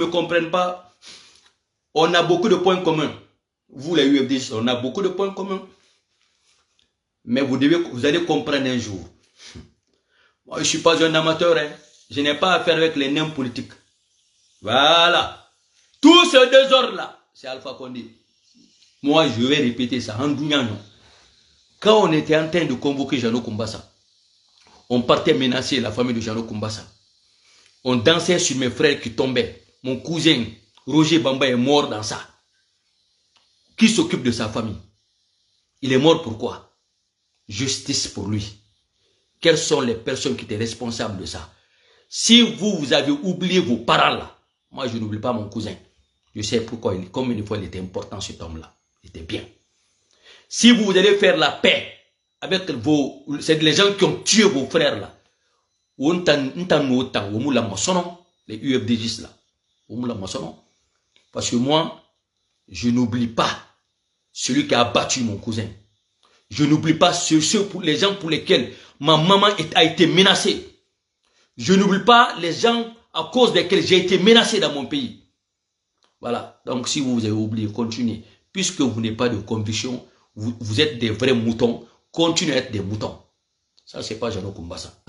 ne comprennent pas. On a beaucoup de points communs. Vous, les UFDG, on a beaucoup de points communs. Mais vous allez comprendre un jour. Moi, je ne suis pas un amateur. Hein. Je n'ai pas affaire avec les nains politiques. Voilà. Tout ce désordre-là, c'est Alpha Condé. Moi, je vais répéter ça. Quand on était en train de convoquer Jeannot Koumbassa, on partait menacer la famille de Jeannot Koumbassa. On dansait sur mes frères qui tombaient. Mon cousin Roger Bamba est mort dans ça. Qui s'occupe de sa famille? Il est mort pourquoi? Justice pour lui. Quelles sont les personnes qui étaient responsables de ça? Si vous avez oublié vos parents là, moi je n'oublie pas mon cousin. Je sais pourquoi, combien de fois il était important cet homme-là. Il était bien. Si vous allez faire la paix avec c'est les gens qui ont tué vos frères là, les UFDJ là, parce que moi, je n'oublie pas celui qui a battu mon cousin. Je n'oublie pas les gens pour lesquels ma maman a été menacée. Je n'oublie pas les gens à cause desquels j'ai été menacé dans mon pays. Voilà. Donc si vous avez oublié, continuez. Puisque vous n'avez pas de conviction, vous êtes des vrais moutons, continuez à être des moutons. Ça, c'est pas Jeannot Koumbassa.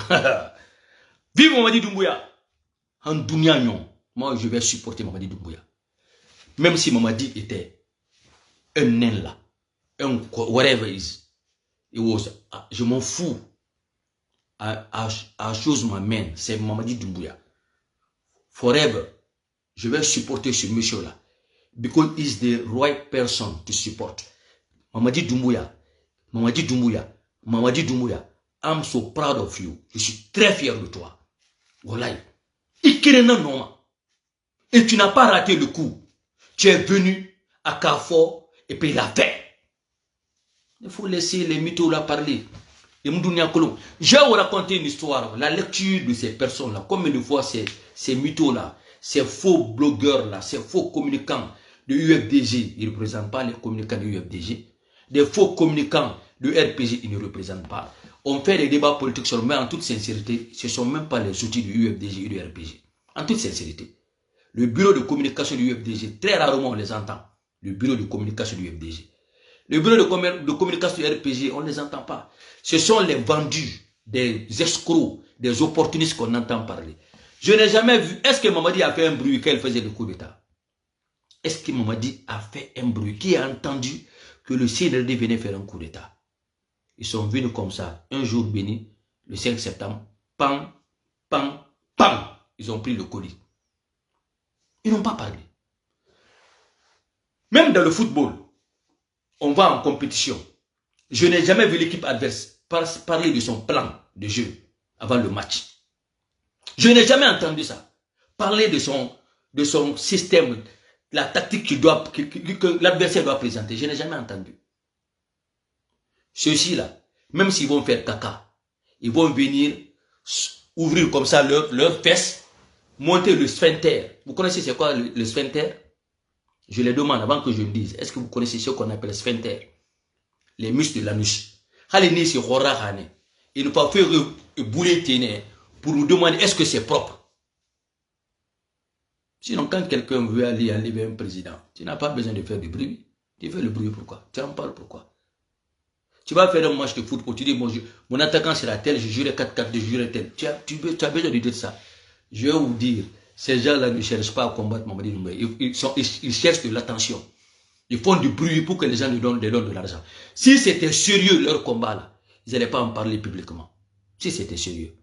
Vive Mamadi Doumbouya. En Dounia, moi, je vais supporter Mamadi Doumbouya. Même si Mamadi était un nain là, un whatever it was, je m'en fous. À chose m'amène, c'est Mamadi Doumbouya. Forever, je vais supporter ce monsieur-là. Because he's the right person to support. Mamadi Doumbouya, Mamadi Doumbouya, Mamadi Doumbouya, I'm so proud of you. Je suis très fier de toi. Wallahi. Et tu n'as pas raté le coup. Tu es venu à Carrefour et puis il a fait. Il faut laisser les mythos là parler. Je vais vous raconter une histoire. La lecture de ces personnes-là. Combien de fois ces mythos-là, ces faux blogueurs-là, ces faux communicants de UFDG, ils ne représentent pas les communicants de UFDG. Des faux communicants de RPG, ils ne représentent pas. On fait des débats politiques sur, mais en toute sincérité, ce ne sont même pas les outils du UFDG et du RPG. En toute sincérité. Le bureau de communication du UFDG, très rarement on les entend. Le bureau de communication du UFDG. Le bureau de communication du RPG, on ne les entend pas. Ce sont les vendus, des escrocs, des opportunistes qu'on entend parler. Je n'ai jamais vu. Est-ce que Mamadi a fait un bruit quand il faisait le coup d'État? Est-ce que Mamadi a fait un bruit? Qui a entendu que le CNRD venait faire un coup d'État? Ils sont venus comme ça, un jour béni, le 5 septembre, pam, pam, pam, ils ont pris le colis. Ils n'ont pas parlé. Même dans le football, on va en compétition. Je n'ai jamais vu l'équipe adverse parler de son plan de jeu avant le match. Je n'ai jamais entendu ça. Parler de son système, la tactique que l'adversaire doit présenter. Je n'ai jamais entendu. Ceux-ci-là, même s'ils vont faire caca, ils vont venir ouvrir comme ça leurs fesses, monter le sphincter. Vous connaissez c'est quoi le sphincter? Je les demande avant que je le dise. Est-ce que vous connaissez ce qu'on appelle le sphincter? Les muscles de l'anus. Il ne peut pas faire bouler pour nous demander est-ce que c'est propre. Sinon, quand quelqu'un veut aller enlever un président, tu n'as pas besoin de faire du bruit. Tu fais le bruit pourquoi? Tu en parles pourquoi? Tu vas faire un match de football, tu dis mon attaquant sera tel, je jurerai 4-4, je jurerai tel. Tu as besoin de dire ça. Je vais vous dire, ces gens-là ne cherchent pas à combattre Mamadi Doumbouya. Ils cherchent de l'attention. Ils font du bruit pour que les gens lui donnent de l'argent. Si c'était sérieux leur combat là, ils n'allaient pas en parler publiquement. Si c'était sérieux.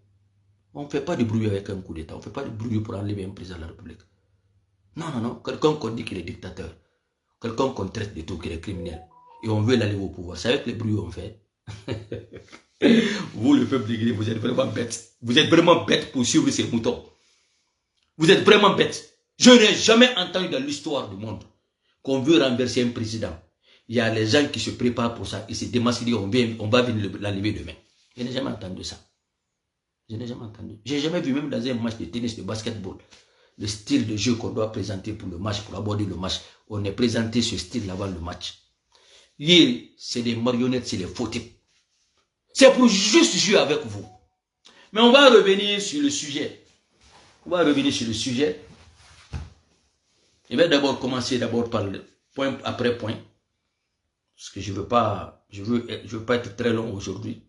On ne fait pas de bruit avec un coup d'État. On ne fait pas de bruit pour enlever un président de la République. Non, non, non. Quelqu'un qu'on dit qu'il est dictateur. Quelqu'un qu'on traite de tout, qu'il est criminel. Et on veut l'aller au pouvoir. C'est avec les bruits qu'on fait. Vous, le peuple de Guinée, vous êtes vraiment bête. Vous êtes vraiment bête pour suivre ces moutons. Vous êtes vraiment bête. Je n'ai jamais entendu dans l'histoire du monde qu'on veut renverser un président. Il y a les gens qui se préparent pour ça. Ils se démassent, on va venir l'enlever demain. Je n'ai jamais entendu ça. Je n'ai jamais entendu. Je n'ai jamais vu même dans un match de tennis, de basketball, le style de jeu qu'on doit présenter pour le match, pour aborder le match. On est présenté ce style avant le match. Hier, c'est des marionnettes, c'est des faux types. C'est pour juste jouer avec vous. Mais on va revenir sur le sujet. On va revenir sur le sujet. Je vais d'abord commencer par le point après point. Parce que je veux pas être très long aujourd'hui.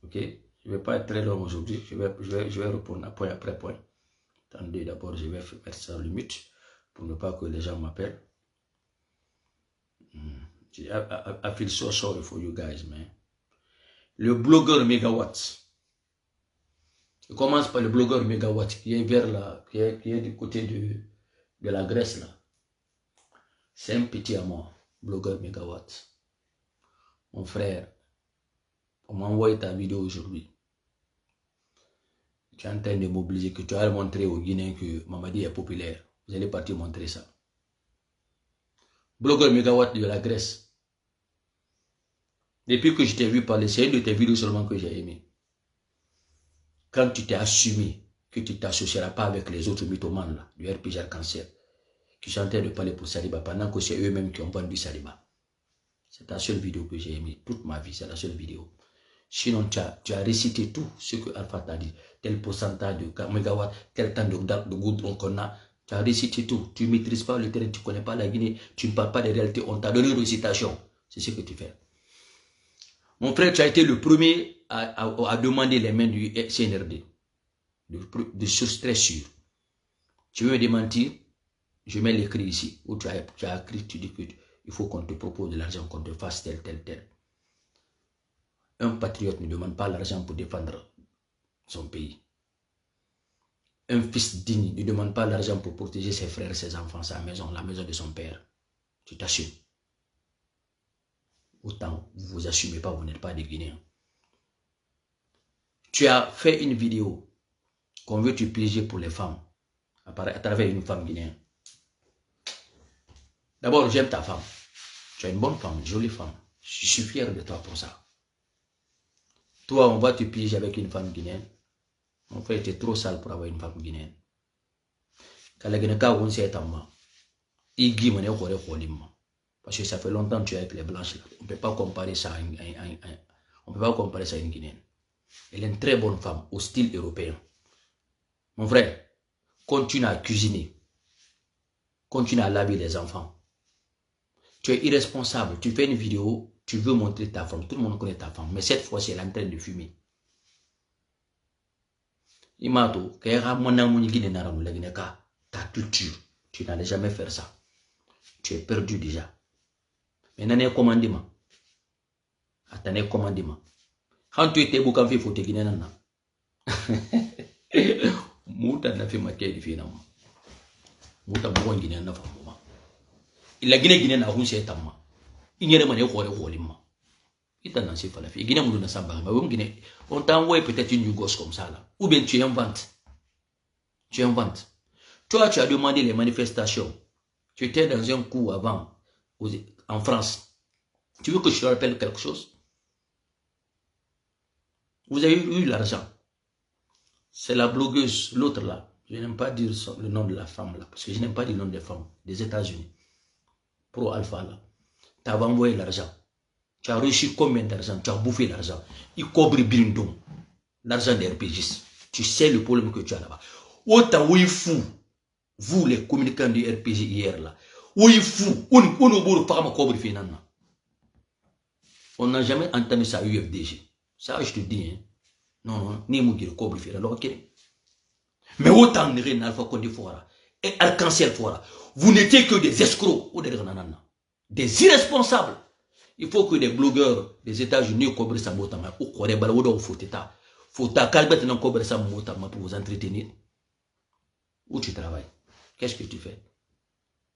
Ok? Je ne vais pas être très long aujourd'hui. Je vais répondre à point après point. Attendez, d'abord, je vais mettre ça le mute pour ne pas que les gens m'appellent. I feel so sorry for you guys, man. Le blogueur Megawatt. Je commence par le blogueur Megawatt qui est vers là, qui est du côté de la Grèce là. C'est un petit à moi, blogueur Megawatt. Mon frère, on m'a envoyé ta vidéo aujourd'hui. Tu es en train de mobiliser, que tu as montré aux Guinéens que Mamadi est populaire. Vous allez partir montrer ça. Blogueur Megawatt de la Grèce. Depuis que je t'ai vu parler, c'est une de tes vidéos seulement que j'ai aimé. Quand tu t'es assumé que tu ne t'associeras pas avec les autres mythomanes là, du RPG Arc-en-Ciel, qui sont en train de parler pour Saliba, pendant que c'est eux-mêmes qui ont vendu Saliba. C'est la seule vidéo que j'ai aimée. Toute ma vie, c'est la seule vidéo. Sinon, tu as récité tout ce que Alpha t'a dit. Tel pourcentage de mégawatts, tel temps de goudron qu'on a. Tu as récité tout. Tu ne maîtrises pas le terrain, tu ne connais pas la Guinée, tu ne parles pas des réalités. On t'a donné une récitation. C'est ce que tu fais. Mon frère, tu as été le premier à demander les mains du CNRD. De source très sûre. Tu veux me démentir? Je mets l'écrit ici. Où tu as écrit, tu dis qu'il faut qu'on te propose de l'argent, qu'on te fasse tel. Un patriote ne demande pas l'argent pour défendre son pays. Un fils digne ne demande pas l'argent pour protéger ses frères, ses enfants, sa maison, la maison de son père. Tu t'assumes. Autant vous ne vous assumez pas, vous n'êtes pas des Guinéens. Tu as fait une vidéo qu'on veut te piéger pour les femmes, à travers une femme guinéenne. D'abord, j'aime ta femme. Tu es une bonne femme, une jolie femme. Je suis fier de toi pour ça. Toi, on va te piéger avec une femme guinéenne. Mon frère était trop sale pour avoir une femme guinéenne. Parce que ça fait longtemps que tu es avec les blanches. Là. On ne peut pas comparer ça à une Guinéenne. Elle est une très bonne femme, au style européen. Mon frère, continue à cuisiner. Continue à laver les enfants. Tu es irresponsable. Tu fais une vidéo, tu veux montrer ta femme. Tout le monde connaît ta femme. Mais cette fois-ci, elle est en train de fumer. Imato, ta culture, tu n'allais jamais faire ça. Tu es perdu déjà. Mais n'en est commandement. Attendez commandement. Quand tu étais beaucoup fait, il faut te guider. Mouta n'a fait ma quête de finalement. Mouta m'a guiné na fa mama. Il a guiné na hunse etama. Il n'y a pas de rôle. Il t'a lancé par la fille. Guiné m'a donné ça. On t'a envoyé peut-être une gosse comme ça là. Ou bien tu inventes. Tu inventes. Toi, tu as demandé les manifestations. Tu étais dans un coup avant en France. Tu veux que je te rappelle quelque chose? Vous avez eu l'argent. C'est la blogueuse, l'autre là. Je n'aime pas dire le nom de la femme là. Parce que je n'aime pas dire le nom des femmes des États-Unis. Pro Alpha là. Tu as envoyé l'argent. Tu as reçu combien d'argent? Tu as bouffé l'argent. Il cobre Birindom. L'argent des RPGistes. Tu sais le problème que tu as là-bas. Autant oui fou. Vous les communicants du RPG hier là. Oui fou. On n'a jamais entendu ça à UFDG. Ça, je te dis. Hein. Non, ni mougi le cobre fait alors ok. Mais autant de Alpha Condé Fora et Arc-en-Ciel Fora, vous n'étiez que des escrocs ou des irresponsables. Il faut que les blogueurs des États-Unis cobrent ça motama ou quoi des balawodo foteta. Fota calbet non cobre ça motama pour vous entretenir. Où tu travailles? Qu'est-ce que tu fais?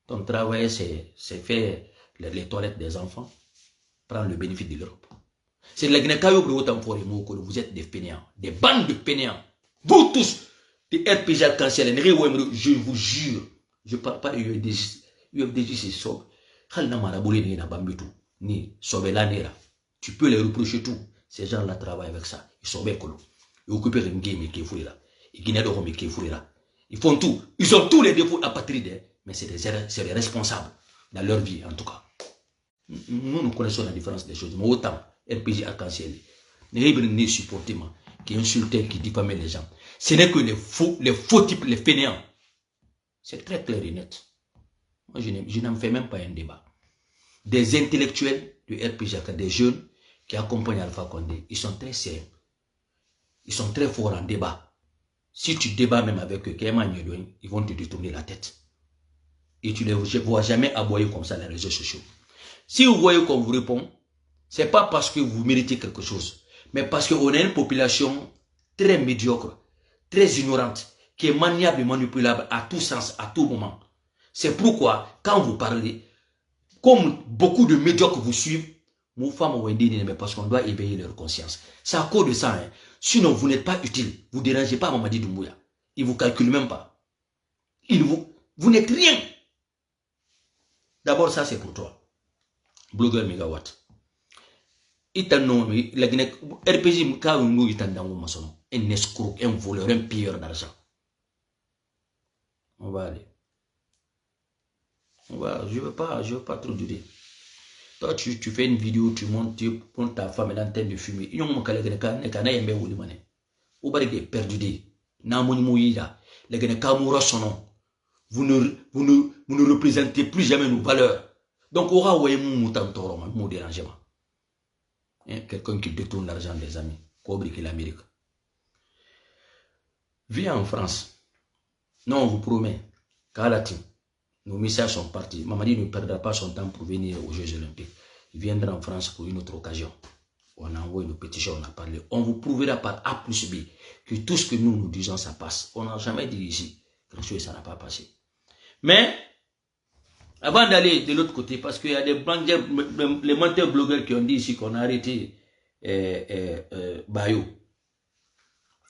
Ton travail, c'est faire les toilettes des enfants, prendre le bénéfice de l'Europe. C'est la Guinée autant pour les mots que vous êtes des fainéants, des bandes de fainéants. Vous tous, des RPG Arc-en-Ciel, je vous jure, je ne parle pas de UFDG. UFDG, c'est ça. Tu peux les reprocher tout. Ces gens-là travaillent avec ça. Ils sont bien colo. Ils occupent une game qui est fouillée là. Ils font tout. Ils ont tous les défauts apatrides. Mais c'est des responsables dans leur vie, en tout cas. Nous connaissons la différence des choses. Mais autant, RPG Arc-en-Ciel, les supportés, qui insultent, qui diffament les gens. Ce n'est que les faux types, les fainéants. C'est très clair et net. Moi, je n'en fais même pas un débat. Des intellectuels du RPG, des jeunes qui accompagnent Alpha Condé, ils sont très sérieux. Ils sont très forts en débat. Si tu débats même avec eux, ils vont te détourner la tête. Et tu ne les vois jamais aboyer comme ça dans les réseaux sociaux. Si vous voyez qu'on vous répond, ce n'est pas parce que vous méritez quelque chose, mais parce qu'on a une population très médiocre, très ignorante, qui est maniable et manipulable à tout sens, à tout moment. C'est pourquoi, quand vous parlez, comme beaucoup de médiocres vous suivent, mon femme mais parce qu'on doit éveiller leur conscience. C'est à cause de ça. Hein. Sinon, vous n'êtes pas utile. Vous ne dérangez pas Mamadi Doumbouya. Il ne vous calcule même pas. Vous n'êtes rien. D'abord, ça c'est pour toi. Blogueur Megawatt. La Guinée, RPG, quand nous un escroc, un voleur, un pilleur d'argent. On va aller. Je veux pas trop durer. Toi, tu fais une vidéo, tu montes ta femme, elle est en train de fumer. Il y a un cas de perdu. Vous ne représentez plus jamais nos valeurs. Donc, on va vous déranger. Quelqu'un qui détourne l'argent des amis, qui l'Amérique. Viens en France. Non, on vous promet qu'à la team, nos messages sont partis. Mamadi ne perdra pas son temps pour venir aux Jeux Olympiques. Il viendra en France pour une autre occasion. On a envoyé une pétition, on a parlé. On vous prouvera par A plus B que tout ce que nous disons, ça passe. On n'a jamais dit ici que ça n'a pas passé. Mais, avant d'aller de l'autre côté, parce qu'il y a les menteurs blogueurs qui ont dit ici qu'on a arrêté Bayo.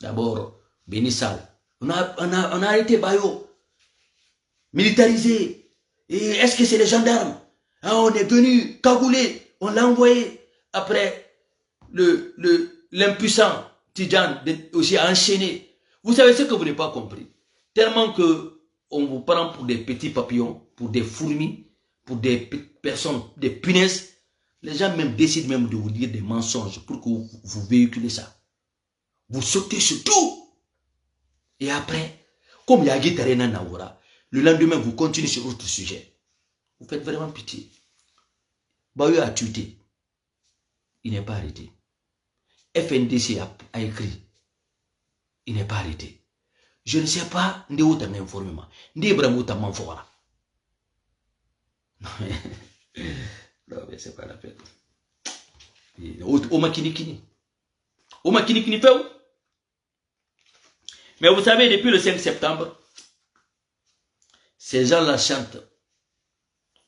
D'abord, Benissal. On a arrêté Bayo. Militarisé. Et est-ce que c'est les gendarmes? On est venu cagoulé. On l'a envoyé. Après, l'impuissant Tidjan aussi a enchaîné. Vous savez ce que vous n'avez pas compris. Tellement que on vous prend pour des petits papillons, pour des fourmis, pour des personnes, des punaises. Les gens même décident même de vous dire des mensonges pour que vous véhiculez ça. Vous sautez sur tout. Et après, comme il y a Guitarena Nawara, le lendemain, vous continuez sur autre sujet. Vous faites vraiment pitié. Bayo a tué. Il n'est pas arrêté. FNDC a écrit. Il n'est pas arrêté. Je ne sais pas de où tu as informé. De où tu as informé. Non, mais c'est pas la peine. Au makinikini. Au makinikini fait où? Mais vous savez, depuis le 5 septembre, ces gens-là chantent,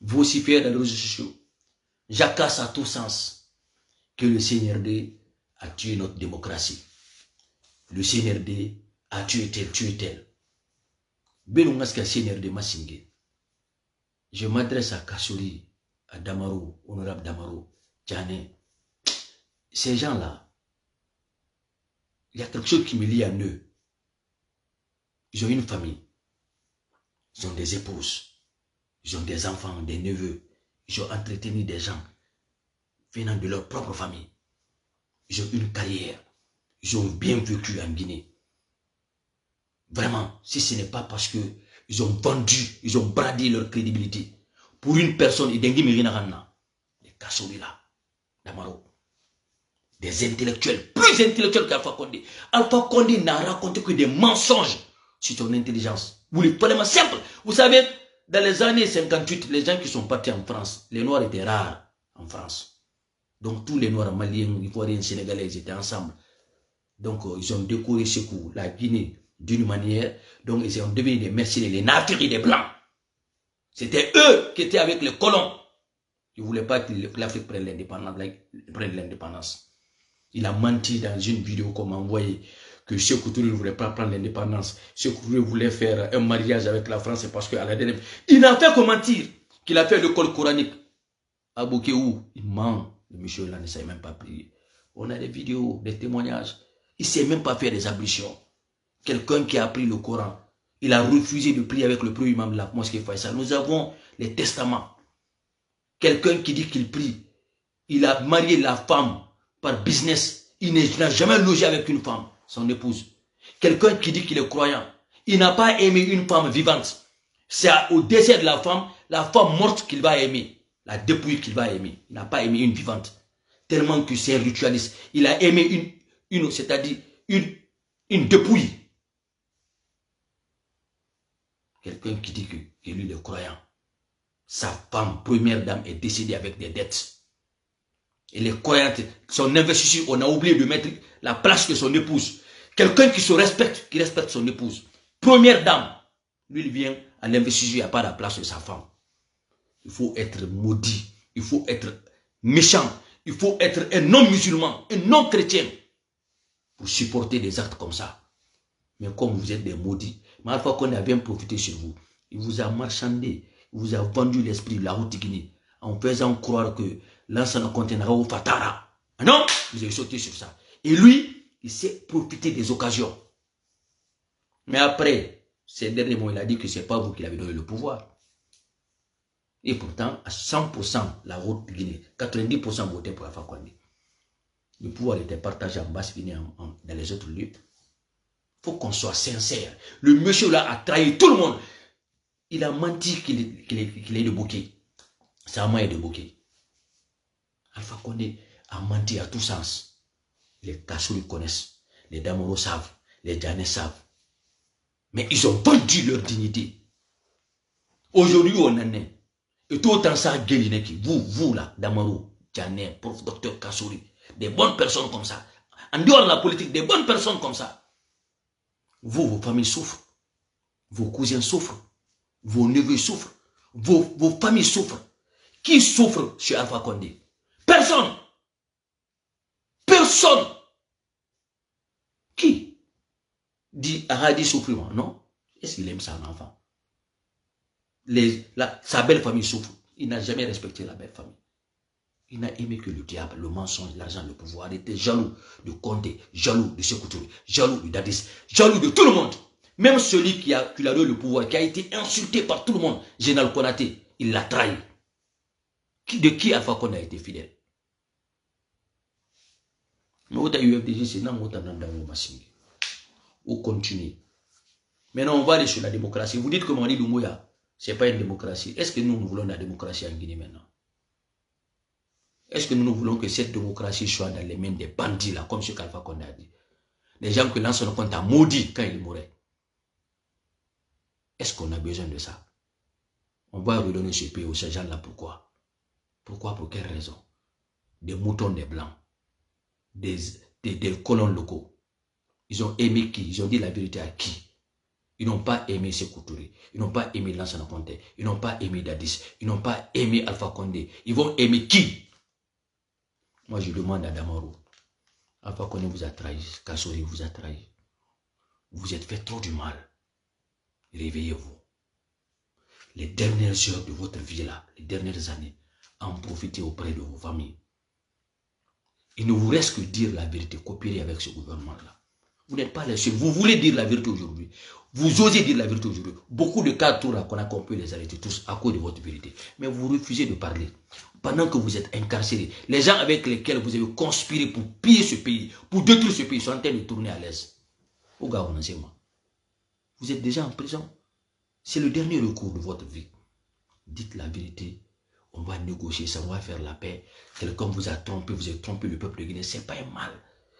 vocifèrent dans les réseaux sociaux, jacassent à tout sens que le CNRD a tué notre démocratie. Le CNRD a tué tel. Benungaska CNRD Massingé. Je m'adresse à Kassouri, à Damaro, honorable Damaro, Djane. Ces gens-là, il y a quelque chose qui me lie à eux. Ils ont une famille. Ils ont des épouses. Ils ont des enfants, des neveux. Ils ont entretenu des gens venant de leur propre famille. Ils ont une carrière. Ils ont bien vécu en Guinée. Vraiment, si ce n'est pas parce que ils ont vendu, ils ont bradé leur crédibilité pour une personne, des Kassouri là, Damaro, des intellectuels, plus intellectuels qu'Alpha Condé. Alpha Condé n'a raconté que des mensonges sur ton intelligence. Vous les parlez simple. Vous savez, dans les années 58, les gens qui sont partis en France, les Noirs étaient rares en France. Donc tous les Noirs, Maliens, Ivoiriens, Sénégalais, ils étaient ensemble. Donc ils ont décoré ce coup, la Guinée, d'une manière. Donc ils ont devenu des mercenaires, les navires des Blancs. C'était eux qui étaient avec les colons. Ils ne voulaient pas que l'Afrique prenne l'indépendance. Il a menti dans une vidéo qu'on m'a envoyée que Sékou Touré ne voulait pas prendre l'indépendance. Sékou Touré voulait faire un mariage avec la France parce qu'à la dernière... Il n'a fait que mentir qu'il a fait l'école coranique. À Bokéou, il ment. Le monsieur là ne sait même pas prier. On a des vidéos, des témoignages. Il ne sait même pas faire des ablutions. Quelqu'un qui a appris le Coran, il a refusé de prier avec le premier imam de la mosquée Faisal. Nous avons les testaments. Quelqu'un qui dit qu'il prie, il a marié la femme par business. Il n'a jamais logé avec une femme, son épouse. Quelqu'un qui dit qu'il est croyant, il n'a pas aimé une femme vivante. C'est au décès de la femme morte qu'il va aimer. La dépouille qu'il va aimer. Il n'a pas aimé une vivante. Tellement que c'est un ritualiste. Il a aimé c'est-à-dire une dépouille. Quelqu'un qui dit que lui, le croyant, sa femme, première dame, est décédée avec des dettes. Et les croyantes, son investisseur, on a oublié de mettre la place de son épouse. Quelqu'un qui se respecte, qui respecte son épouse. Première dame, lui, il vient à l'investiture, il n'y a pas la place de sa femme. Il faut être maudit, il faut être méchant, il faut être un non-musulman, un non-chrétien pour supporter des actes comme ça. Mais comme vous êtes des maudits, mais à la fois qu'on a bien profité sur vous, il vous a marchandé, il vous a vendu l'esprit de la route Guinée en faisant croire que l'ensemble contiendra au Fatara. Non, vous avez sauté sur ça. Et lui, il sait profiter des occasions. Mais après, ces derniers mots, il a dit que ce n'est pas vous qui l'avez donné le pouvoir. Et pourtant, à 100%, la route Guinée, 90% votaient pour Alpha Condé. Le pouvoir était partagé en Basse-Guinée, dans les autres lieux. Il faut qu'on soit sincère. Le monsieur là a trahi tout le monde. Il a menti qu'il est de Bouquet. Sa main est de Bouquet. Alpha Condé a menti à tous sens. Les Kassouri connaissent. Les Damoro savent. Les Djanais savent. Mais ils ont vendu leur dignité. Aujourd'hui, on en est. Et tout autant ça, Guélineki, vous là, Damoro, Djanais, prof, docteur Kassouri, des bonnes personnes comme ça. En dehors de la politique, des bonnes personnes comme ça. Vous, vos familles souffrent. Vos cousins souffrent. Vos neveux souffrent. Vos familles souffrent. Qui souffre chez Alpha Condé? Personne. Personne. Qui dit Aradi souffrement? Non. Est-ce qu'il aime ça, un enfant? Sa belle famille souffre. Il n'a jamais respecté la belle famille. Il n'a aimé que le diable, le mensonge, l'argent, le pouvoir. Il était jaloux de Condé, jaloux de Sékou Touré, jaloux de Dadis, jaloux de tout le monde. Même celui qui a donné le pouvoir, qui a été insulté par tout le monde, Général Konaté, il l'a trahi. De qui Alpha Condé a été fidèle? Mais au UFDG, c'est non, on continue. Maintenant, on va aller sur la démocratie. Vous dites que Mamadi Doumbouya, ce n'est pas une démocratie. Est-ce que nous voulons la démocratie en Guinée maintenant? Est-ce que nous voulons que cette démocratie soit dans les mains des bandits, là, comme ce qu'Alpha Condé a dit? Les gens que l'ancien compte a maudit quand il mourait. Est-ce qu'on a besoin de ça? On va redonner ce pays aux gens-là. Pourquoi? Pourquoi? Pour quelle raison? Des moutons, des blancs, des colons locaux. Ils ont aimé qui? Ils ont dit la vérité à qui? Ils n'ont pas aimé Sékou Touré. Ils n'ont pas aimé Lansana Conté. Ils n'ont pas aimé Dadis. Ils n'ont pas aimé Alpha Condé. Ils vont aimer qui? Moi, je demande à Damaro. Alpha Condé vous a trahi. Kassouri vous a trahi. Vous êtes fait trop du mal. Réveillez-vous. Les dernières heures de votre vie là, les dernières années, en profitez auprès de vos familles. Il ne vous reste que dire la vérité, coopérer avec ce gouvernement-là. Vous n'êtes pas les seuls. Vous voulez dire la vérité aujourd'hui. Vous osez dire la vérité aujourd'hui. Beaucoup de cas tournent qu'on peut les arrêter tous à cause de votre vérité. Mais vous refusez de parler. Pendant que vous êtes incarcérés, les gens avec lesquels vous avez conspiré pour piller ce pays, pour détruire ce pays, sont en train de tourner à l'aise. Vous êtes déjà en prison. C'est le dernier recours de votre vie. Dites la vérité. On va négocier ça, on va faire la paix. Quelqu'un vous a trompé, vous avez trompé le peuple de Guinée. Ce n'est pas un mal.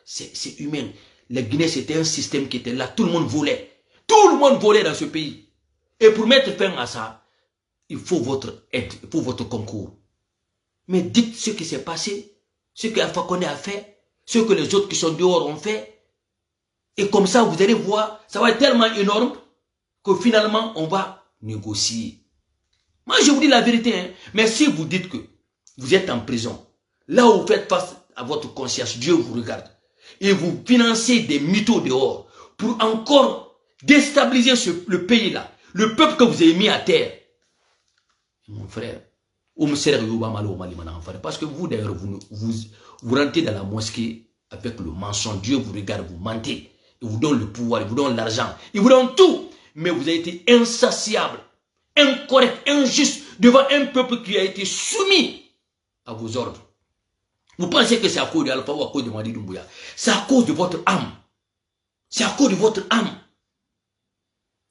C'est humain. La Guinée, c'était un système qui était là. Tout le monde volait. Tout le monde volait dans ce pays. Et pour mettre fin à ça, il faut votre aide, il faut votre concours. Mais dites ce qui s'est passé, ce qu'Alpha Condé a fait, ce que les autres qui sont dehors ont fait. Et comme ça, vous allez voir, ça va être tellement énorme que finalement, on va négocier. Moi, je vous dis la vérité. Hein. Mais si vous dites que vous êtes en prison, là où vous faites face à votre conscience, Dieu vous regarde. Et vous financez des mythos dehors pour encore déstabiliser le pays-là, le peuple que vous avez mis à terre. Mon frère, parce que vous d'ailleurs, vous rentrez dans la mosquée avec le mensonge. Dieu vous regarde, vous mentez. Il vous donne le pouvoir, il vous donne l'argent, il vous donne tout. Mais vous avez été insatiable, incorrect, injuste devant un peuple qui a été soumis à vos ordres. Vous pensez que c'est à cause de Alpha ou à cause de Mamadi Doumbouya? C'est à cause de votre âme. C'est à cause de votre âme.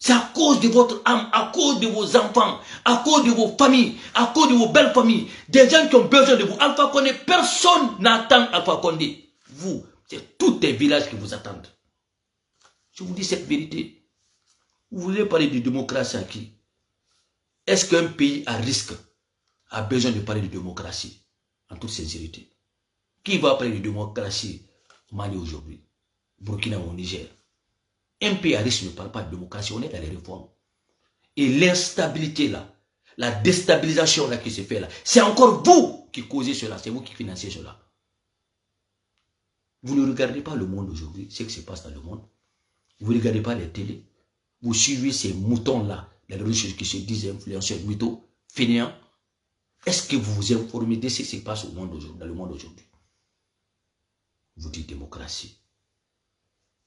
C'est à cause de votre âme, à cause de vos enfants, à cause de vos familles, à cause de vos belles familles, des gens qui ont besoin de vous. Alpha Condé, personne n'attend Alpha Condé. Vous, c'est tous les villages qui vous attendent. Je vous dis cette vérité. Vous voulez parler de démocratie à qui? Est-ce qu'un pays à risque a besoin de parler de démocratie? En toute sincérité. Qui va parler de démocratie au Mali aujourd'hui? Burkina ou au Niger? Un pays à risque ne parle pas de démocratie, on est dans les réformes. Et l'instabilité là, la déstabilisation là qui se fait là, c'est encore vous qui causez cela, c'est vous qui financez cela. Vous ne regardez pas le monde aujourd'hui, ce qui se passe dans le monde. Vous ne regardez pas les télés. Vous suivez ces moutons-là, les Russes qui se disent influenceurs, mythos, fainéants. Est-ce que vous vous informez de ce qui se passe au monde dans le monde aujourd'hui? Vous dites démocratie.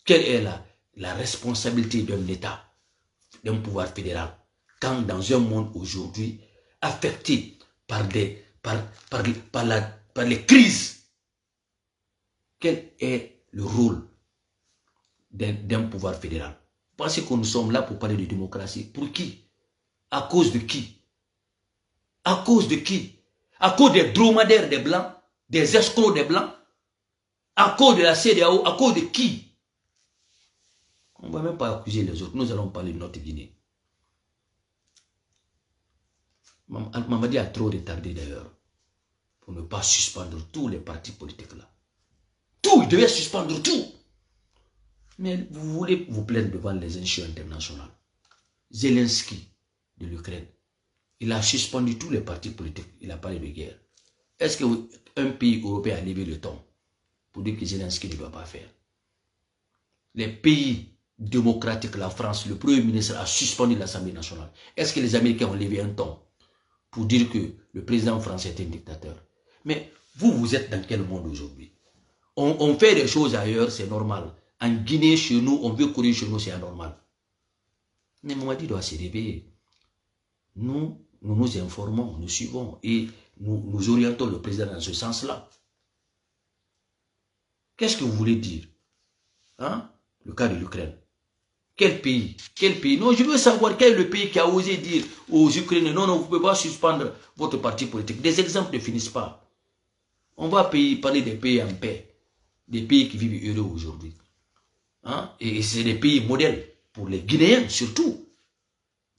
Quelle est la responsabilité d'un État, d'un pouvoir fédéral, quand dans un monde aujourd'hui affecté par les crises, quel est le rôle d'un pouvoir fédéral? Pensez que nous sommes là pour parler de démocratie. Pour qui? À cause de qui? À cause de qui? À cause des dromadaires des Blancs, des escrocs des Blancs? À cause de la CEDEAO? À cause de qui? On ne va même pas accuser les autres. Nous allons parler de notre Guinée. Mamadi a trop retardé d'ailleurs pour ne pas suspendre tous les partis politiques là. Tout, il devait suspendre tout. Mais vous voulez vous plaindre devant les instances internationales. Zelensky de l'Ukraine, il a suspendu tous les partis politiques. Il a parlé de guerre. Est-ce qu'un pays européen a levé le ton pour dire que Zelensky ne doit pas faire? Les pays démocratiques, la France, le Premier ministre a suspendu l'Assemblée nationale. Est-ce que les Américains ont levé un ton pour dire que le président français est un dictateur? Mais vous êtes dans quel monde aujourd'hui? On fait des choses ailleurs, c'est normal. En Guinée, chez nous, on veut courir chez nous, c'est anormal. Mais Mamadi doit se réveiller. Nous nous informons, nous suivons et nous orientons le président dans ce sens-là. Qu'est-ce que vous voulez dire? Hein? Le cas de l'Ukraine. Quel pays? Quel pays? Non, je veux savoir quel est le pays qui a osé dire aux Ukrainiens, non, vous ne pouvez pas suspendre votre parti politique. Des exemples ne finissent pas. On va parler des pays en paix, des pays qui vivent heureux aujourd'hui. Hein? Et c'est des pays modèles pour les Guinéens surtout.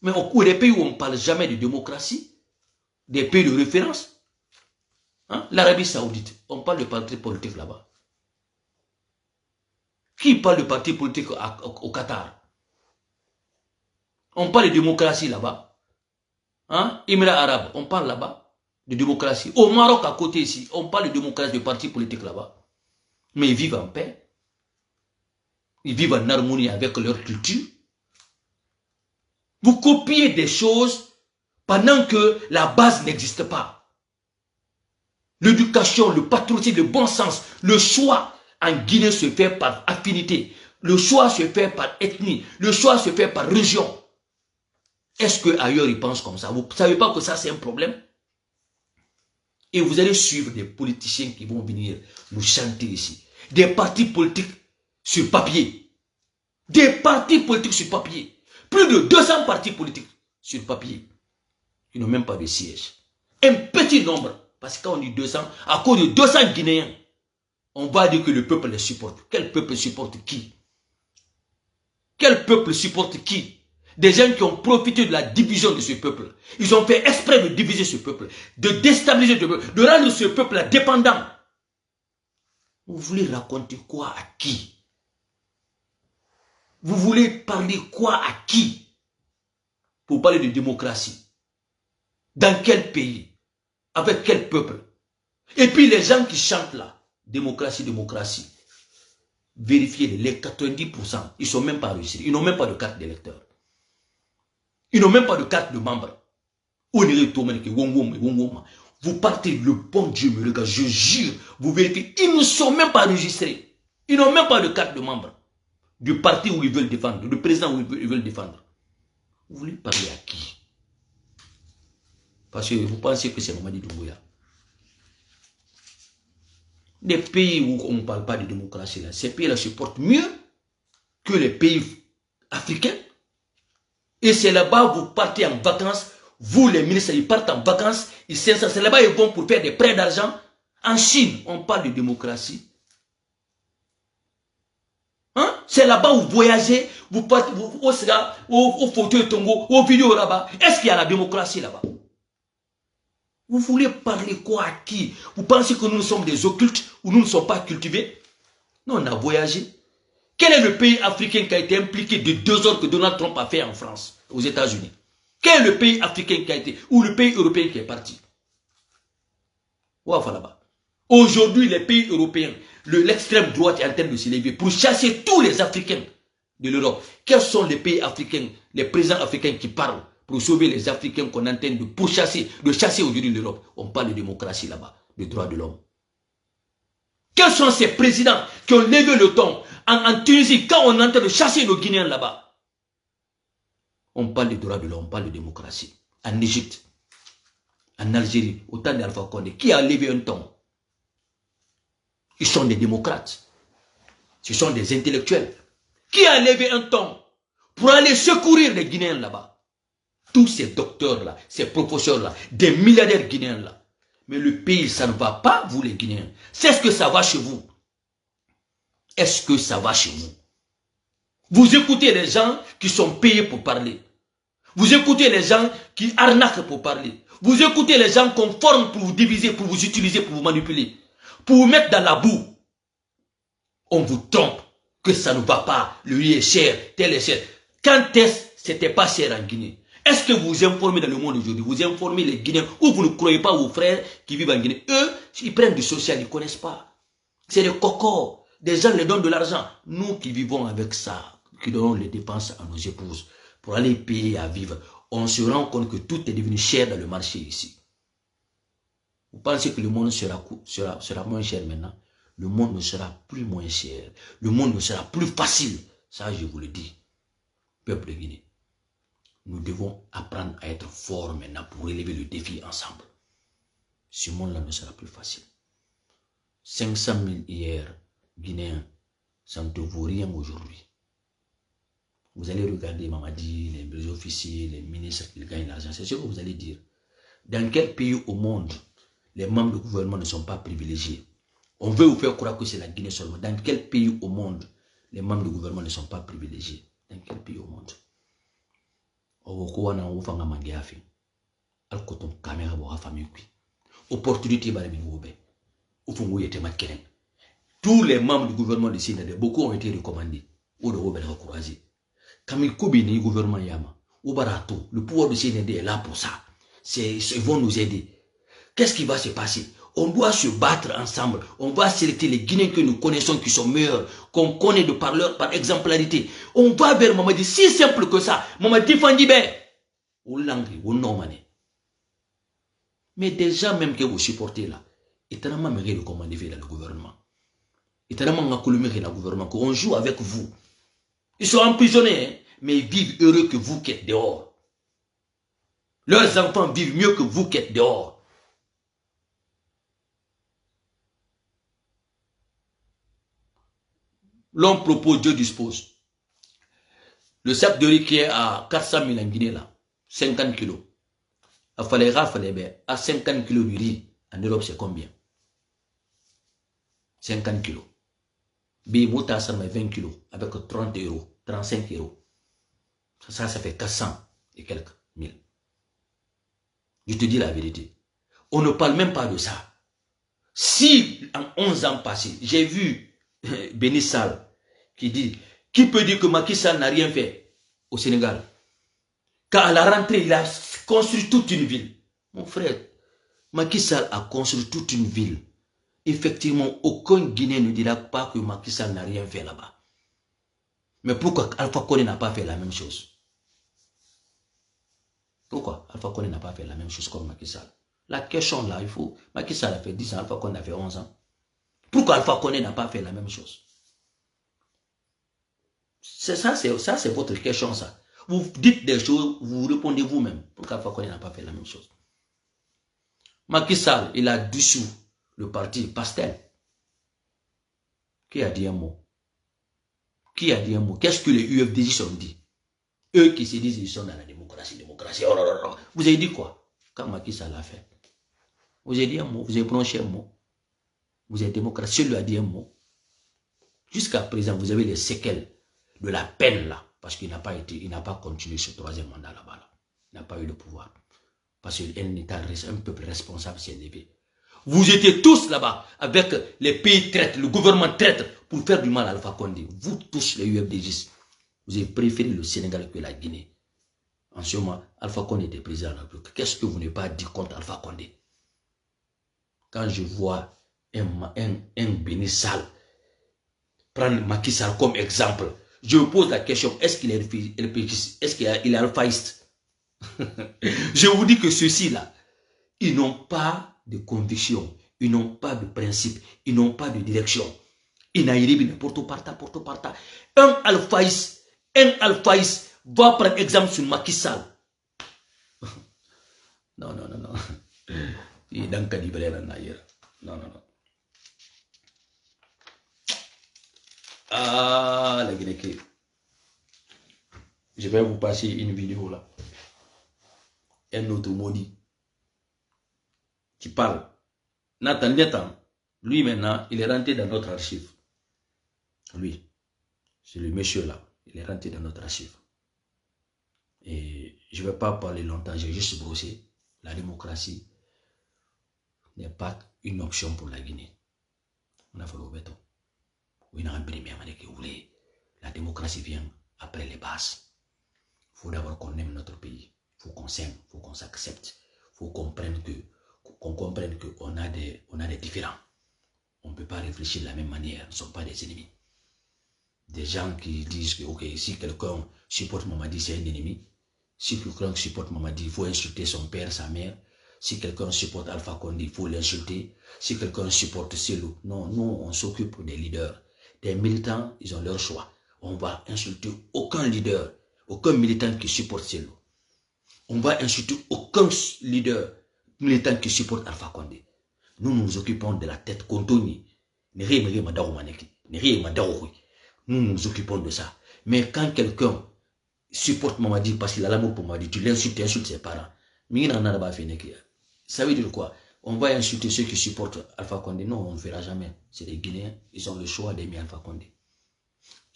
Mais des pays où on ne parle jamais de démocratie, des pays de référence. Hein? L'Arabie Saoudite, on parle de parti politique là-bas. Qui parle de parti politique au Qatar? On parle de démocratie là-bas. Hein? Émirats arabes, on parle là-bas de démocratie. Au Maroc, à côté ici, on parle de démocratie, de parti politique là-bas. Mais ils vivent en paix. Ils vivent en harmonie avec leur culture. Vous copiez des choses pendant que la base n'existe pas. L'éducation, le patriotisme, le bon sens, le choix en Guinée se fait par affinité. Le choix se fait par ethnie. Le choix se fait par région. Est-ce qu'ailleurs ils pensent comme ça? Vous ne savez pas que ça c'est un problème? Et vous allez suivre des politiciens qui vont venir nous chanter ici. Des partis politiques sur papier. Des partis politiques sur papier. Plus de 200 partis politiques sur papier. Ils n'ont même pas de siège. Un petit nombre. Parce que quand on dit 200, à cause de 200 Guinéens, on va dire que le peuple les supporte. Quel peuple supporte qui? Quel peuple supporte qui? Des gens qui ont profité de la division de ce peuple. Ils ont fait exprès de diviser ce peuple, de déstabiliser ce peuple, de rendre ce peuple dépendant. Vous voulez raconter quoi à qui? Vous voulez parler quoi à qui? Pour parler de démocratie. Dans quel pays? Avec quel peuple? Et puis les gens qui chantent là, démocratie, démocratie. Vérifiez les 90%, ils ne sont même pas enregistrés. Ils n'ont même pas de carte d'électeur. Ils n'ont même pas de carte de membre. Vous partez, le bon Dieu me regarde, je jure, vous vérifiez, ils ne sont même pas enregistrés. Ils n'ont même pas de carte de membre du parti où ils veulent défendre, du président où ils veulent défendre. Vous voulez parler à qui? Parce que vous pensez que c'est Mamadi Doumbouya. Des pays où on ne parle pas de démocratie, là, ces pays-là se portent mieux que les pays africains. Et c'est là-bas vous partez en vacances. Vous, les ministres, ils partent en vacances. C'est là-bas ils vont pour faire des prêts d'argent. En Chine, on parle de démocratie. Hein? C'est là-bas où vous voyagez, vous partez au fauteuil Tongo, aux vidéos là-bas. Est-ce qu'il y a la démocratie là-bas? Vous voulez parler quoi à qui? Vous pensez que nous sommes des occultes ou nous ne sommes pas cultivés? Nous, on a voyagé. Quel est le pays africain qui a été impliqué de 2 heures que Donald Trump a fait en France, aux États-Unis? Quel est le pays africain qui a été, ou le pays européen qui est parti? Là-bas. Aujourd'hui, les pays européens, l'extrême droite est en train de se lever pour chasser tous les Africains de l'Europe. Quels sont les pays africains, les présidents africains qui parlent pour sauver les Africains qu'on est en train de pourchasser, de chasser aujourd'hui l'Europe? On parle de démocratie là-bas, de droits de l'homme. Quels sont ces présidents qui ont levé le ton en Tunisie quand on est en train de chasser nos Guinéens là-bas? On parle de droits de l'homme, on parle de démocratie. En Égypte, en Algérie, au temps d'Alpha Condé, qui a levé un ton? Ils sont des démocrates. Ce sont des intellectuels. Qui a levé un ton pour aller secourir les Guinéens là-bas? Tous ces docteurs-là, ces professeurs-là, des milliardaires Guinéens là. Mais le pays, ça ne va pas, vous les Guinéens. C'est ce que ça va chez vous. Est-ce que ça va chez vous? Vous écoutez les gens qui sont payés pour parler. Vous écoutez les gens qui arnaquent pour parler. Vous écoutez les gens qu'on forme pour vous diviser, pour vous utiliser, pour vous manipuler. Pour vous mettre dans la boue. On vous trompe que ça ne va pas. Le riz est cher, tel est cher. Quand est-ce que c'était pas cher en Guinée? Est-ce que vous informez dans le monde aujourd'hui? Vous informez les Guinéens ou vous ne croyez pas vos frères qui vivent en Guinée? Eux, ils prennent du social, ils ne connaissent pas. C'est des cocos. Des gens les donnent de l'argent. Nous qui vivons avec ça, qui donnons les dépenses à nos épouses pour aller payer à vivre, on se rend compte que tout est devenu cher dans le marché ici. Vous pensez que le monde sera moins cher maintenant? Le monde ne sera plus moins cher. Le monde ne sera plus facile. Ça, je vous le dis. Peuple de Guinée. Nous devons apprendre à être forts maintenant pour relever le défi ensemble. Ce monde-là ne sera plus facile. 500 000 hier, Guinéens, ça ne te vaut rien aujourd'hui. Vous allez regarder Mamadi, les officiers, les ministres qui gagnent l'argent. C'est ce que vous allez dire. Dans quel pays au monde les membres du gouvernement ne sont pas privilégiés? On veut vous faire croire que c'est la Guinée seulement. Dans quel pays au monde les membres du gouvernement ne sont pas privilégiés? Dans quel pays au monde? Opportunité. Tous les membres du gouvernement de Sénégal, beaucoup ont été recommandés. Le gouvernement Yama, le pouvoir de CND est là pour ça. Ils vont nous aider. Qu'est-ce qui va se passer? On doit se battre ensemble. On va sélectionner les Guinéens que nous connaissons qui sont meilleurs, qu'on connaît de par exemplarité. On va vers Mamadi, si simple que ça. Mamadi Fandibé. Mais déjà même que vous supportez là, il y a un recommandé vers le gouvernement. Il y a un gouvernement qu'on joue avec vous. Ils sont emprisonnés, hein, mais ils vivent heureux que vous qui êtes dehors. Leurs enfants vivent mieux que vous qui êtes dehors. L'homme propose, Dieu dispose. Le sac de riz qui est à 400 000 en Guinée, là, 50 kilos. À 50 kilos de riz, en Europe, c'est combien? 50 kilos. Bimota, ça met 20 kilos, avec 30 euros, 35 euros. Ça fait 400 et quelques mille. Je te dis la vérité. On ne parle même pas de ça. Si, en 11 ans passés, j'ai vu Béni Sall qui dit, qui peut dire que Macky Sall n'a rien fait au Sénégal? Quand à la rentrée, il a construit toute une ville. Mon frère, Macky Sall a construit toute une ville. Effectivement, aucun Guinéen ne dira pas que Macky Sall n'a rien fait là-bas. Mais pourquoi Alpha Condé n'a pas fait la même chose? Pourquoi Alpha Condé n'a pas fait la même chose comme Macky Sall? La question là, il faut... Macky Sall a fait 10 ans, Alpha Condé a fait 11 ans. Pourquoi Alpha Condé n'a pas fait la même chose? Ça, c'est votre question, ça. Vous dites des choses, vous répondez vous-même. Pourquoi Alpha Condé n'a pas fait la même chose? Macky Sall, il a dissous le parti Pastel. Qui a dit un mot? Qui a dit un mot? Qu'est-ce que les UFDJ ont dit? Eux qui se disent ils sont dans la démocratie, démocratie. Oh là là là. Vous avez dit quoi quand Macky Sall l'a fait? Vous avez dit un mot, vous avez prononcé un mot. Vous êtes démocratie, lui a dit un mot. Jusqu'à présent, vous avez les séquelles de la peine là, parce qu'il n'a pas été, il n'a pas continué ce troisième mandat là-bas. Là. Il n'a pas eu le pouvoir. Parce qu'un État, un peuple responsable s'est élevé. Vous étiez tous là-bas avec les pays traites, le gouvernement traite pour faire du mal à Alpha Condé. Vous tous les UFDJ, vous avez préféré le Sénégal que la Guinée. En ce moment, Alpha Condé était président de la République. Qu'est-ce que vous n'avez pas dit contre Alpha Condé? Quand je vois un Béni Sall prendre Macky Sall comme exemple, je me pose la question, est-ce qu'il est LPG, est-ce qu'il est alphaïste? Je vous dis que ceux-ci-là, ils n'ont pas de conviction, ils n'ont pas de principe, ils n'ont pas de direction. Ils n'arrivent pas porto parta. Un alphaïste va prendre exemple sur Macky Sall. Non. Il est dans le calibre ailleurs. Non. Ah, la Guinée. Je vais vous passer une vidéo là. Un autre maudit qui parle. Nathan, lui maintenant, il est rentré dans notre archive. Lui, c'est le monsieur là. Il est rentré dans notre archive. Et je ne vais pas parler longtemps, j'ai juste brossé. La démocratie n'est pas une option pour la Guinée. On a fait le béton. La démocratie vient après les bases. Il faut d'abord qu'on aime notre pays. Il faut qu'on s'aime, il faut qu'on s'accepte. Il faut qu'on comprenne qu'on a des différends. On ne peut pas réfléchir de la même manière. Nous ne sommes pas des ennemis. Des gens qui disent que ok, si quelqu'un supporte Mamadi, c'est un ennemi. Si quelqu'un supporte Mamadi, il faut insulter son père, sa mère. Si quelqu'un supporte Alpha Condé, il faut l'insulter. Si quelqu'un supporte Selou, non, nous, on s'occupe des leaders. Des militants, ils ont leur choix. On va insulter aucun leader, aucun militant qui supporte Selou. On va insulter aucun leader, militant qui supporte Alpha Condé. Nous nous occupons de la tête Kontoni. Nous nous occupons de ça. Mais quand quelqu'un supporte Mamadi parce qu'il a l'amour pour Mamadi, tu l'insultes, ses parents. Ça veut dire quoi? On va insulter ceux qui supportent Alpha Condé. Non, on ne fera jamais. C'est des Guinéens, ils ont le choix d'aimer Alpha Condé.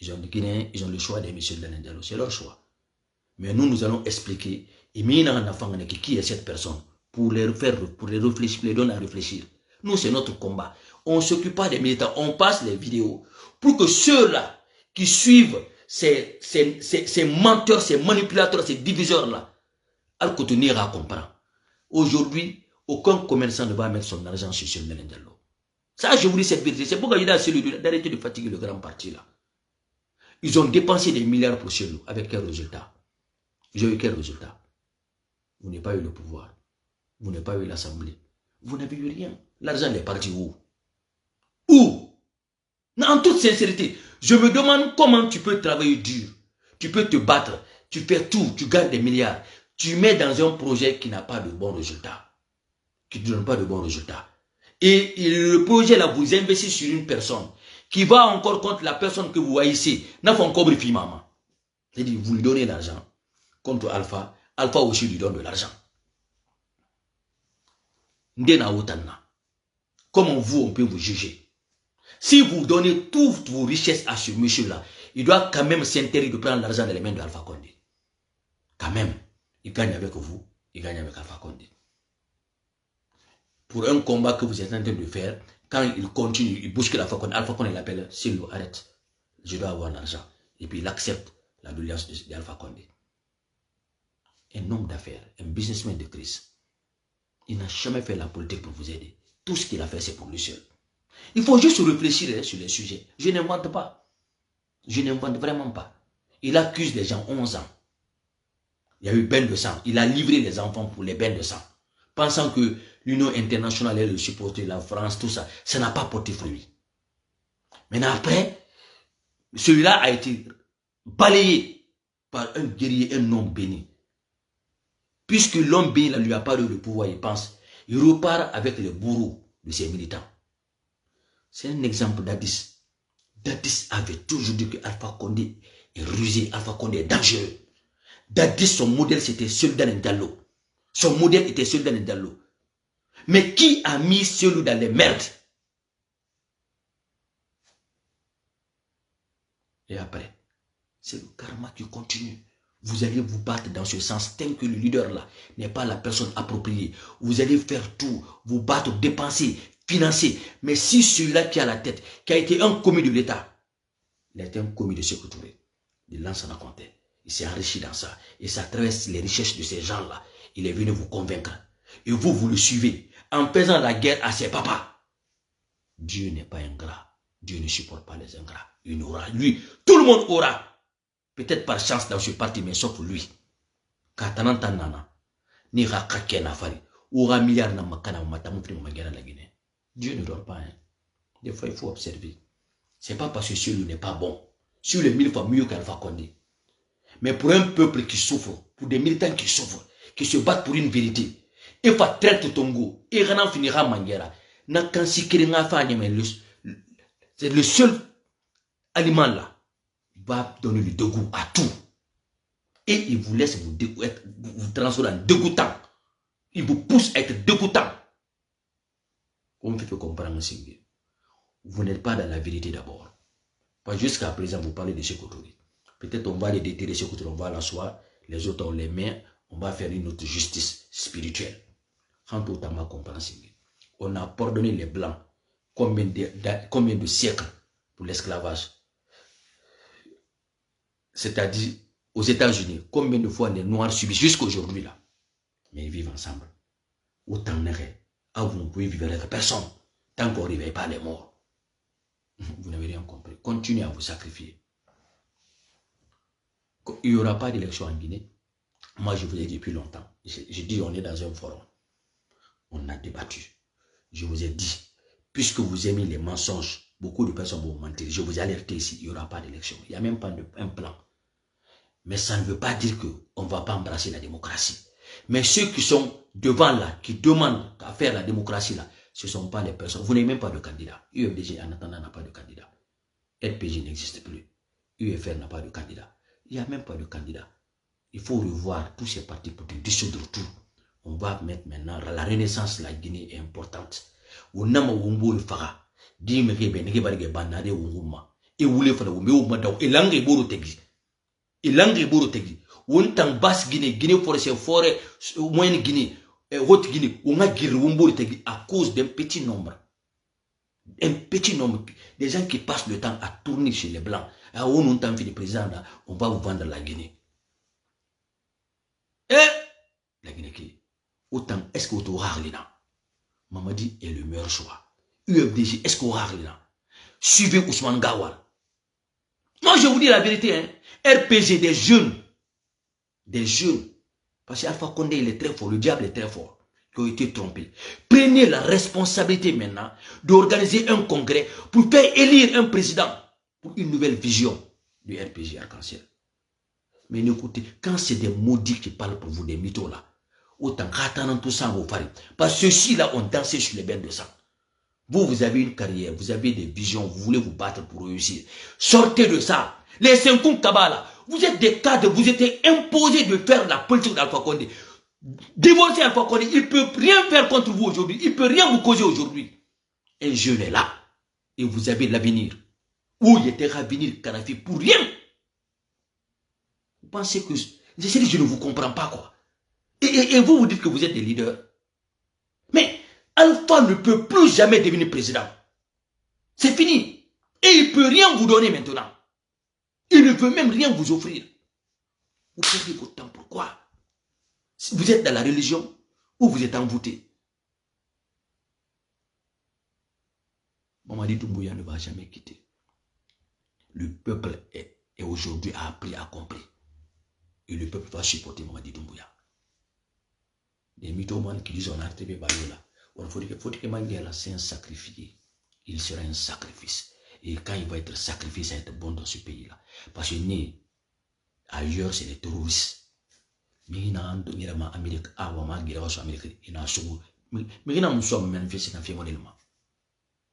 Ils ont des Guinéens, ils ont le choix d'aimer Sultan Diallo. C'est leur choix. Mais nous allons expliquer qui est cette personne pour les réfléchir, pour les donner à réfléchir. Nous, c'est notre combat. On ne s'occupe pas des militants, on passe les vidéos pour que ceux-là qui suivent ces menteurs, ces manipulateurs, ces diviseurs-là, Al-Koutounira comprend. Aujourd'hui, aucun commerçant ne va mettre son argent sur Sultan Diallo. Ça, je vous dis cette vérité. C'est pourquoi il a celui d'arrêter de fatiguer le grand parti là. Ils ont dépensé des milliards pour Selou. Avec quel résultat? J'ai eu quel résultat? Vous n'avez pas eu le pouvoir. Vous n'avez pas eu l'Assemblée. Vous n'avez eu rien. L'argent est parti où? Où? En toute sincérité, je me demande comment tu peux travailler dur. Tu peux te battre. Tu fais tout. Tu gagnes des milliards. Tu mets dans un projet qui n'a pas de bons résultats. Qui ne donne pas de bons résultats. Et le projet là, vous investissez sur une personne qui va encore contre la personne que vous haïssez. N'a pas encore briefé maman. C'est-à-dire, vous lui donnez l'argent. Contre Alpha, Alpha aussi lui donne de l'argent. Comment vous, on peut vous juger? Si vous donnez toutes vos richesses à ce monsieur-là, il doit quand même s'interdire de prendre l'argent dans les mains d'Alpha Condé. Quand même, il gagne avec vous, il gagne avec Alpha Condé. Pour un combat que vous êtes en train de faire, quand il continue, il bouscule Alpha Condé l'appelle, s'il arrête, je dois avoir l'argent. Et puis il accepte la doléance d'Alpha Condé. Un homme d'affaires, un businessman de crise. Il n'a jamais fait la politique pour vous aider. Tout ce qu'il a fait, c'est pour lui seul. Il faut juste réfléchir sur les sujets. Je n'invente pas. Je n'invente vraiment pas. Il accuse les gens 11 ans. Il y a eu bain de sang. Il a livré les enfants pour les bains de sang. Pensant que l'Union internationale allait le supporter, la France, tout ça. Ça n'a pas porté fruit. Maintenant après, celui-là a été balayé par un guerrier, un homme béni. Puisque l'homme béni lui a pas eu le pouvoir, il pense, il repart avec le bourreau de ses militants. C'est un exemple d'Addis. D'Addis avait toujours dit que Alpha Condé est rusé, Alpha Condé est dangereux. Dadis, son modèle, c'était Soldat Diallo. Son modèle était Soldat Diallo. Mais qui a mis celui dans les merdes? Et après, c'est le karma qui continue. Vous allez vous battre dans ce sens tant que le leader là n'est pas la personne appropriée. Vous allez faire tout, vous battre, dépenser, financer. Mais si celui-là qui a la tête, qui a été un commis de l'État, il a été un commis de Sékou Touré, il lance en compter. Il s'est enrichi dans ça. Et ça traverse les richesses de ces gens-là. Il est venu vous convaincre. Et vous, vous le suivez en faisant la guerre à ses papas. Dieu n'est pas ingrat. Dieu ne supporte pas les ingrats. Il aura, lui, tout le monde aura. Peut-être par chance dans ce parti, mais sauf lui. Katanantanana. Ni rakake na fari. Aura milliard na makana matamufi na magana la Guinée. Dieu ne dort pas. Hein. Des fois, il faut observer. C'est pas parce que celui n'est pas bon. Sur les 1000 fois mieux qu'Alpha Condé. Mais pour un peuple qui souffre, pour des militants qui souffrent, qui se battent pour une vérité, il faut traiter Tongo. Et Renan finira Manguera. C'est le seul aliment là. Va donner le dégoût à tout. Et il vous laisse vous transformer en dégoûtant. Il vous pousse à être dégoûtant. Comme fait comprendre ainsi. Vous n'êtes pas dans la vérité d'abord. Pas jusqu'à présent, vous parlez de Sékou Touré. Peut-être on va les déterrer, Sékou Touré, on va l'asseoir. Les autres, on les met. On va faire une autre justice spirituelle. On a pardonné les Blancs combien de siècles pour l'esclavage. C'est-à-dire, aux États-Unis, combien de fois les Noirs subissent jusqu'à aujourd'hui là. Mais ils vivent ensemble. Autant vous ne pouvez vivre avec personne tant qu'on ne réveille pas les morts. Vous n'avez rien compris. Continuez à vous sacrifier. Il n'y aura pas d'élection en Guinée. Moi, je vous l'ai dit depuis longtemps. Je dis, on est dans un forum. On a débattu. Je vous ai dit, puisque vous aimez les mensonges, beaucoup de personnes vont mentir. Je vous ai alerté ici, il n'y aura pas d'élection. Il n'y a même pas un plan. Mais ça ne veut pas dire qu'on ne va pas embrasser la démocratie. Mais ceux qui sont devant là, qui demandent à faire la démocratie là, ce ne sont pas les personnes. Vous n'avez même pas de candidat. UFDG en attendant n'a pas de candidat. RPG n'existe plus. UFR n'a pas de candidat. Il n'y a même pas de candidat. Il faut revoir tous ces partis pour dissoudre tout. On va mettre maintenant la renaissance de la Guinée est importante. On a un fara. Dis-moi que ben barge banade wunguma. Et vous voulez faire vous madao. Et langue est beau tegi. Et langue est beau tegi. On t'en basse Guinée, Guinée forêt, moyenne Guinée, haute Guinée. On a guéri wumbo tegi à cause d'un petit nombre. Un petit nombre. Des gens qui passent le temps à tourner chez les Blancs. À on a fait le président là, on va vous vendre la Guinée. La Guinée qui autant est-ce que vous aurez là? Mamadi est le meilleur choix. UFDG, est-ce que vous aurez là? Suivez Ousmane Gawal. Moi je vous dis la vérité, hein. RPG des jeunes. Des jeunes. Parce qu'Alpha Condé il est très fort, le diable est très fort. Qui ont été trompés. Prenez la responsabilité maintenant d'organiser un congrès pour faire élire un président pour une nouvelle vision du RPG Arc-en-Ciel. Mais écoutez, quand c'est des maudits qui parlent pour vous, des mythos là, autant qu'attendant tout ça vous parlez. Parce que ceux-ci là ont dansé sur les bains de sang. Vous avez une carrière, vous avez des visions, vous voulez vous battre pour réussir. Sortez de ça. Les 5 Kabbalah, vous êtes des cadres, vous êtes imposés de faire la politique d'Alpha Condé. Divorcer Alpha Condé, il ne peut rien faire contre vous aujourd'hui, il ne peut rien vous causer aujourd'hui. Un jeune est là, et vous avez l'avenir. Où il était à venir Kadhafi pour rien. Vous pensez que... Je ne vous comprends pas quoi. Et vous dites que vous êtes des leaders. Mais Alpha ne peut plus jamais devenir président. C'est fini. Et il ne peut rien vous donner maintenant. Il ne veut même rien vous offrir. Vous perdez votre temps. Pourquoi? Vous êtes dans la religion ou vous êtes envoûté. Mamadi Doumbouya ne va jamais quitter. Le peuple est aujourd'hui appris, a compris. Et le peuple va supporter Mamadi Doumbouya. Les mythomanes qui disent on a attrapé Balola. Il faut que Manguela c'est un sacrifié. Il sera un sacrifice. Et quand il va être sacrifié, ça va être bon dans ce pays-là. Parce que né ailleurs, c'est les terroristes. Mais il y a un Amérique,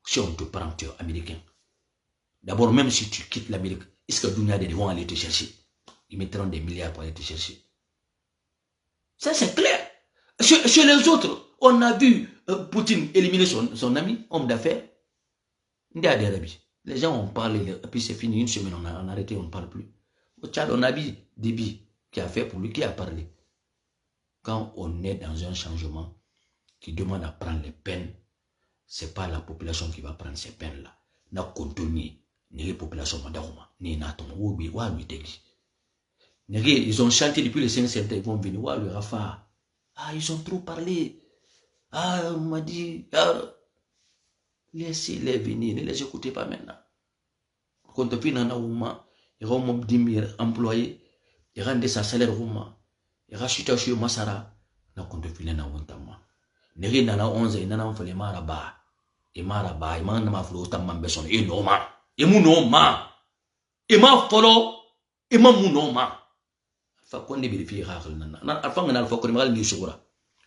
si on te prend, tu es américain. D'abord, même si tu quittes l'Amérique, est-ce que Dunia vont aller te chercher? Ils mettront des milliards pour aller te chercher. Ça, c'est clair. Chez les autres, on a vu Poutine éliminer son ami, homme d'affaires. Les gens ont parlé, et puis c'est fini, une semaine, on a arrêté, on ne parle plus. Au Tchad, on a vu Déby qui a fait pour lui, qui a parlé. Quand on est dans un changement qui demande à prendre les peines, ce n'est pas la population qui va prendre ces peines-là. Na contenu, ni les populations, ni naton, ils ont chanté depuis les 5 septembre, ils vont venir, le Rafa. Ah, ils ont trop parlé. Ah, on m'a dit, laissez-les venir, ne les écoutez pas maintenant. Quand on finit dans un il y aura 10 000 employés, il y aura sa salaire, il y aura chuté chez Massara, na quand on finit dans un temps. Neri nana 11, il nana fait les marabas. Et marabas, il m'a fait autant de personnes, et non, et mon nom, et m'a follow, et m'a mon nom, fa Condé vérifie rare nana alpha ngana alpha Condé magal ni sugura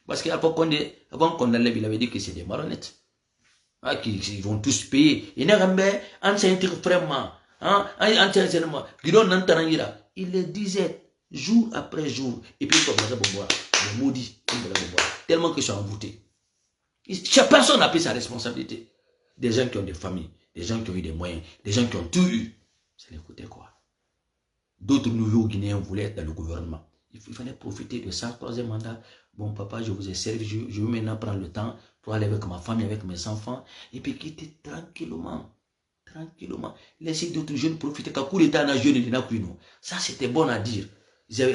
parce que alpha Condé avant qu'on l'ait il avait dit que c'est des marionnettes ils vont tous payer et n'ambe ancien vraiment ancien guidon nantarangira il le disait jour après jour et puis comme ça bon le maudit tellement que je suis embouté. Chaque personne a pris sa responsabilité. Des gens qui ont des familles, des gens qui ont eu des moyens, des gens qui ont tout eu, c'est l'écouter quoi. D'autres nouveaux Guinéens voulaient être dans le gouvernement. Il fallait profiter de ça, 3e mandat. Bon, papa, je vous ai servi, je veux maintenant prendre le temps pour aller avec ma famille, avec mes enfants, et puis quitter tranquillement. Tranquillement. Laissez d'autres jeunes profiter. Quand coup d'État, ça, c'était bon à dire.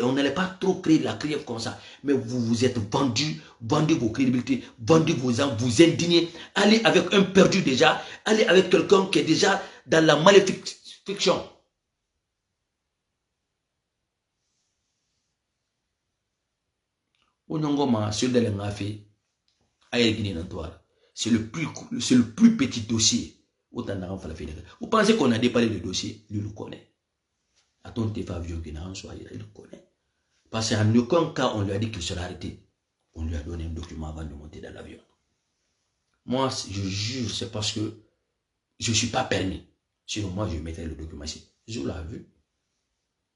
On n'allait pas trop créer de la criève comme ça. Mais vous vous êtes vendus vos crédibilités, vendus vos âmes, vous indignez. Allez avec un perdu déjà, allez avec quelqu'un qui est déjà dans la maléfiction. C'est le plus petit dossier. Vous pensez qu'on a déparlé le dossier? Lui le connaît. Il le connaît. Parce qu'en aucun cas, on lui a dit qu'il serait arrêté. On lui a donné un document avant de monter dans l'avion. Moi, je jure, c'est parce que je ne suis pas permis. Sinon, moi, je mettrais le document ici. Je l'ai vu.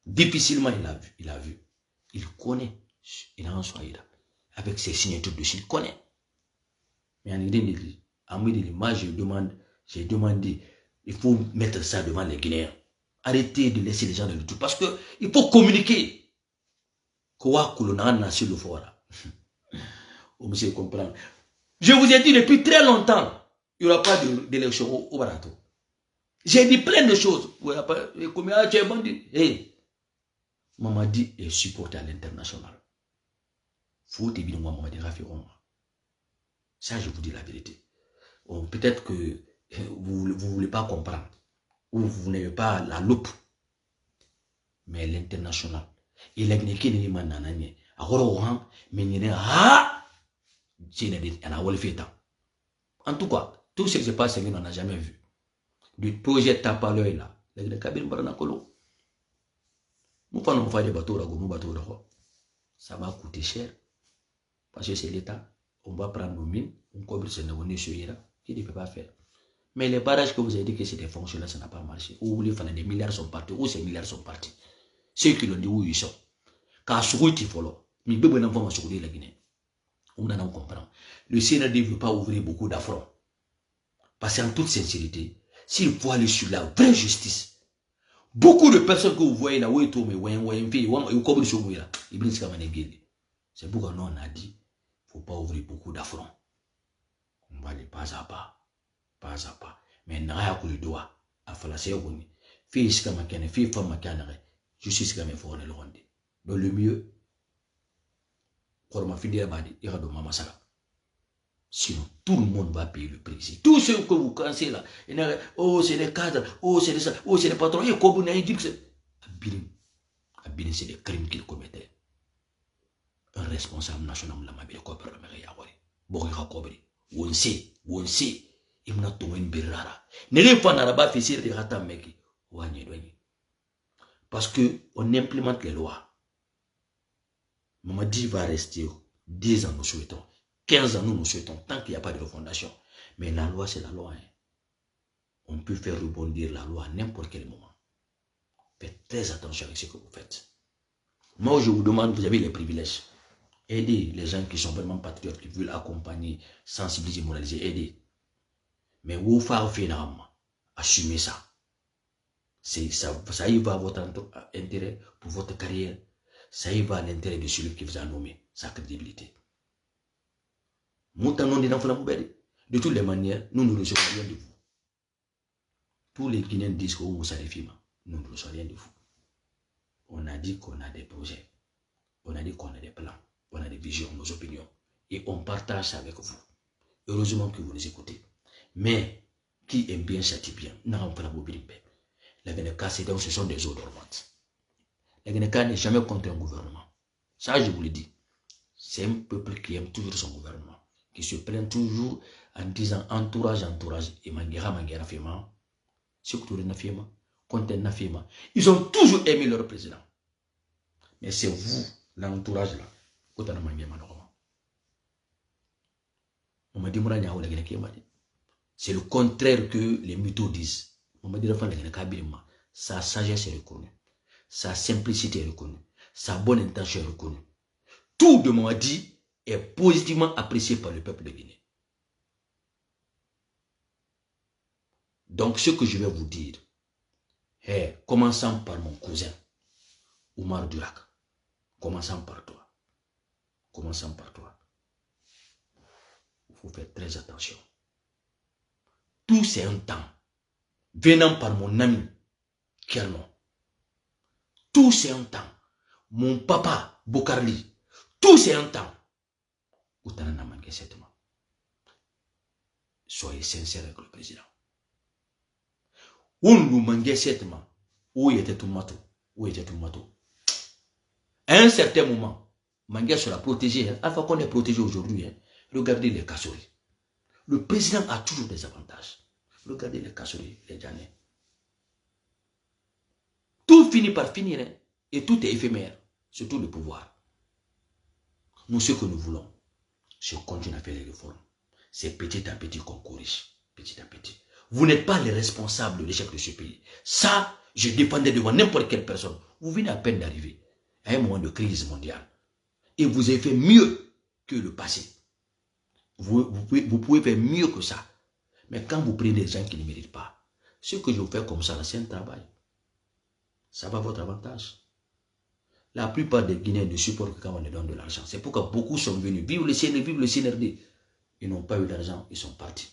Difficilement, il a vu. Il connaît. Il a un soirée. Avec ses signatures dessus, il connaît. Mais en idée, moi, j'ai demandé, il faut mettre ça devant les Guinéens. Arrêtez de laisser les gens dans le tout. Parce qu'il faut communiquer. Quoi que l'on a le fort. Vous me comprendre. Je vous ai dit depuis très longtemps, il n'y aura pas d'élection au Barato. J'ai dit plein de choses. Mamadi est supporté à l'international. Faut te dire, moi, ça, je vous dis la vérité. Peut-être que vous ne voulez pas comprendre. Ou vous n'avez pas la loupe. Mais l'international. Il a gagné qui n'est pas nanani. Alors, en tout cas, tout ce qui se passe, on n'a jamais vu. Du projet tape à l'œil là. Ça va coûter cher. Parce que c'est l'État. On va prendre nos mines. On couvre ce qui ne peut pas faire. Mais les barrages que vous avez dit que c'était fonctionnel, ça n'a pas marché. Où les des milliards sont partis. Où ces milliards sont partis. Ceux qui l'ont dit où ils sont. Car ce qu'il faut là. Mais il faut qu'on se la Guinée. On en comprend. Le CNRD ne veut pas ouvrir beaucoup d'affronts. Parce qu'en toute sincérité, s'il faut aller sur la vraie justice, beaucoup de personnes que vous voyez là, c'est pourquoi nous on a dit, il ne faut pas ouvrir beaucoup d'affronts. On va aller pas à pas. Pas à pas. Mais il n'y a pas de droit. Il faut la faire. Fils comme un fille femme à justice comme un fourre le ronde. Donc le mieux, pour ma fille il y a de maman ça. Sinon, tout le monde va payer le prix. Tout ce que vous pensez là, oh c'est les cadres, oh c'est les ça, oh c'est les patrons, et comme on a dit que c'est Abilin, c'est des crimes qu'il commettait. Un responsable national l'a mabé quoi par la mère Yawari. Borira Kobri. On sait, il m'a tombé une birrara. N'est pas dans la bas fissure de Rata Meki. Parce qu'on implémente les lois. Mamadi va rester 10 ans, nous souhaitons. 15 ans, nous souhaitons, tant qu'il n'y a pas de refondation. Mais la loi, c'est la loi. Hein. On peut faire rebondir la loi à n'importe quel moment. Faites très attention avec ce que vous faites. Moi, je vous demande, vous avez les privilèges. Aider les gens qui sont vraiment patriotes, qui veulent accompagner, sensibiliser, moraliser, aider. Mais vous faites assumer ça. Ça y va à votre intérêt, pour votre carrière. Ça y va à l'intérêt de celui qui vous a nommé, sa crédibilité. De toutes les manières, nous ne recevons rien de vous. Tous les Guinéens disent que vous savez film. Nous ne recevons rien de vous. On a dit qu'on a des projets. On a dit qu'on a des plans. On a des visions, nos opinions. Et on partage ça avec vous. Heureusement que vous nous écoutez. Mais, qui aime bien châtie bien. La Guinée-Ka, ce sont des eaux dormantes. La Guinée-Ka n'est jamais contre un gouvernement. Ça, je vous le dis. C'est un peuple qui aime toujours son gouvernement. Qui se plaint toujours en disant entourage. Et Manguera Fema. Ils ont toujours aimé leur président. Mais c'est vous, l'entourage là. C'est le contraire que les mythos disent. Sa sagesse est reconnue. Sa simplicité est reconnue. Sa bonne intention est reconnue. Tout de Mamadi est positivement apprécié par le peuple de Guinée. Donc ce que je vais vous dire, commençant par mon cousin, Oumar Durak. Commençons par toi. Commençons par toi. Il faut faire très attention. Tout c'est un temps. Venant par mon ami, Kernon. Tout c'est un temps. Mon papa, Bokarli. Tout c'est un temps. Soyez sincères avec le président. Où était tout matou? Où était tout matou? À un certain moment, Mangué sera protégé. Alpha Condé est protégé aujourd'hui. Regardez les Kassouri. Le président a toujours des avantages. Regardez les Kassouri, les Djanais. Tout finit par finir. Et tout est éphémère. Surtout le pouvoir. Nous, ce que nous voulons, c'est continuer à faire les réformes. C'est petit à petit qu'on corrige. Petit à petit. Vous n'êtes pas les responsables de l'échec de ce pays. Ça, je défendais devant n'importe quelle personne. Vous venez à peine d'arriver à un moment de crise mondiale. Et vous avez fait mieux que le passé. Vous pouvez faire mieux que ça. Mais quand vous prenez des gens qui ne méritent pas, ce que je vous fais comme ça, c'est un travail. Ça va à votre avantage. La plupart des Guinéens ne supportent que quand on leur donne de l'argent. C'est pourquoi beaucoup sont venus. Vive le CNRD. Ils n'ont pas eu d'argent, ils sont partis.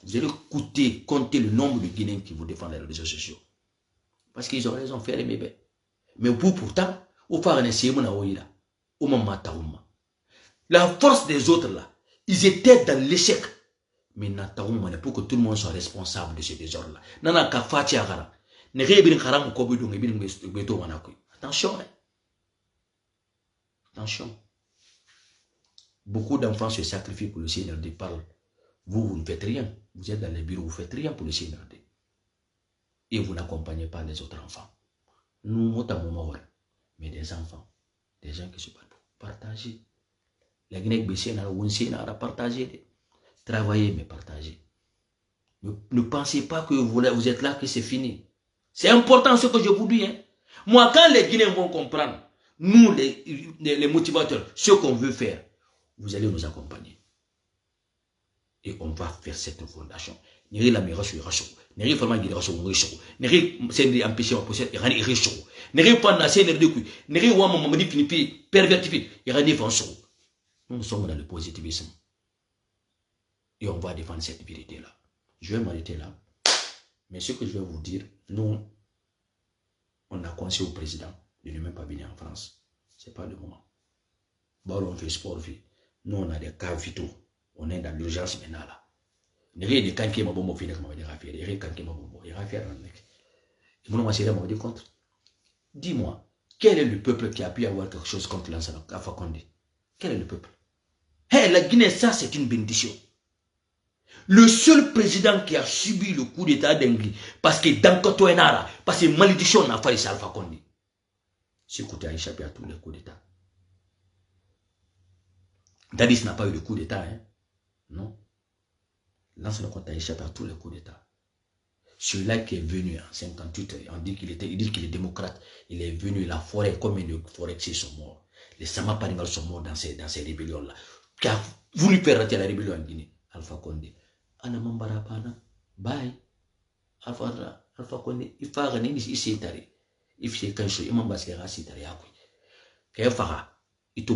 Vous allez compter le nombre de Guinéens qui vous défendent les réseaux sociaux. Parce qu'ils ont raison, faire les bébés. Mais vous, pourtant, la force des autres là, ils étaient dans l'échec. Mais pour que tout le monde soit responsable de ce désordre là. Attention. Attention. Beaucoup d'enfants se sacrifient pour le CNRD. Vous ne faites rien. Vous êtes dans les bureaux, vous ne faites rien pour le CNRD. Et vous n'accompagnez pas les autres enfants. Nous, mais des enfants, des gens qui se battent pour partager. La Guinée-Bissau a partagé. Travaillez, mais partagez. Ne pensez pas que vous êtes là, que c'est fini. C'est important ce que je vous dis. Moi, quand les Guinéens vont comprendre, nous, les motivateurs, ce qu'on veut faire, vous allez nous accompagner. Et on va faire cette fondation. Neri la mera sur racho. Neri forma giri racho ngoi show. Neri sendi empêcher ma possède et rani show. Neri pas na sener de coup. Neri wa mamadi finipi pervertifi et rani fan show. Nous sommes dans le positivisme. Et on va défendre cette vérité là. Je vais m'arrêter là. Mais ce que je vais vous dire, nous, on a conseillé au président de ne même pas venir en France. Ce n'est pas le moment. Bon, on fait sport, nous on a des cas vitaux. On est dans l'urgence maintenant là. Ne pas de bon fin contre. Dis-moi, quel est le peuple qui a pu avoir quelque chose contre l'Ansana Alpha Condé? Quel est le peuple? La Guinée, ça c'est une bénédiction. Le seul président qui a subi le coup d'état d'Engli, parce que dans Kotoenara, parce que malédiction n'a pas réussi Alpha Condé. Ce côté a échappé à tous les coups d'état. Dadis n'a pas eu de coup d'état, non. L'ancien compte a échappé à tous les coups d'état. Celui-là qui est venu en 58, on dit qu'il est démocrate, il est venu, la forêt, combien de forêts sont morts. Les Samaparingal sont morts dans ces rébellions-là. Qui a voulu faire rater la rébellion en Guinée? Alpha Condé. Anamambara Pana. Bye. Alpha Condé. Il faut gagner ici. Il faut que je fasse il te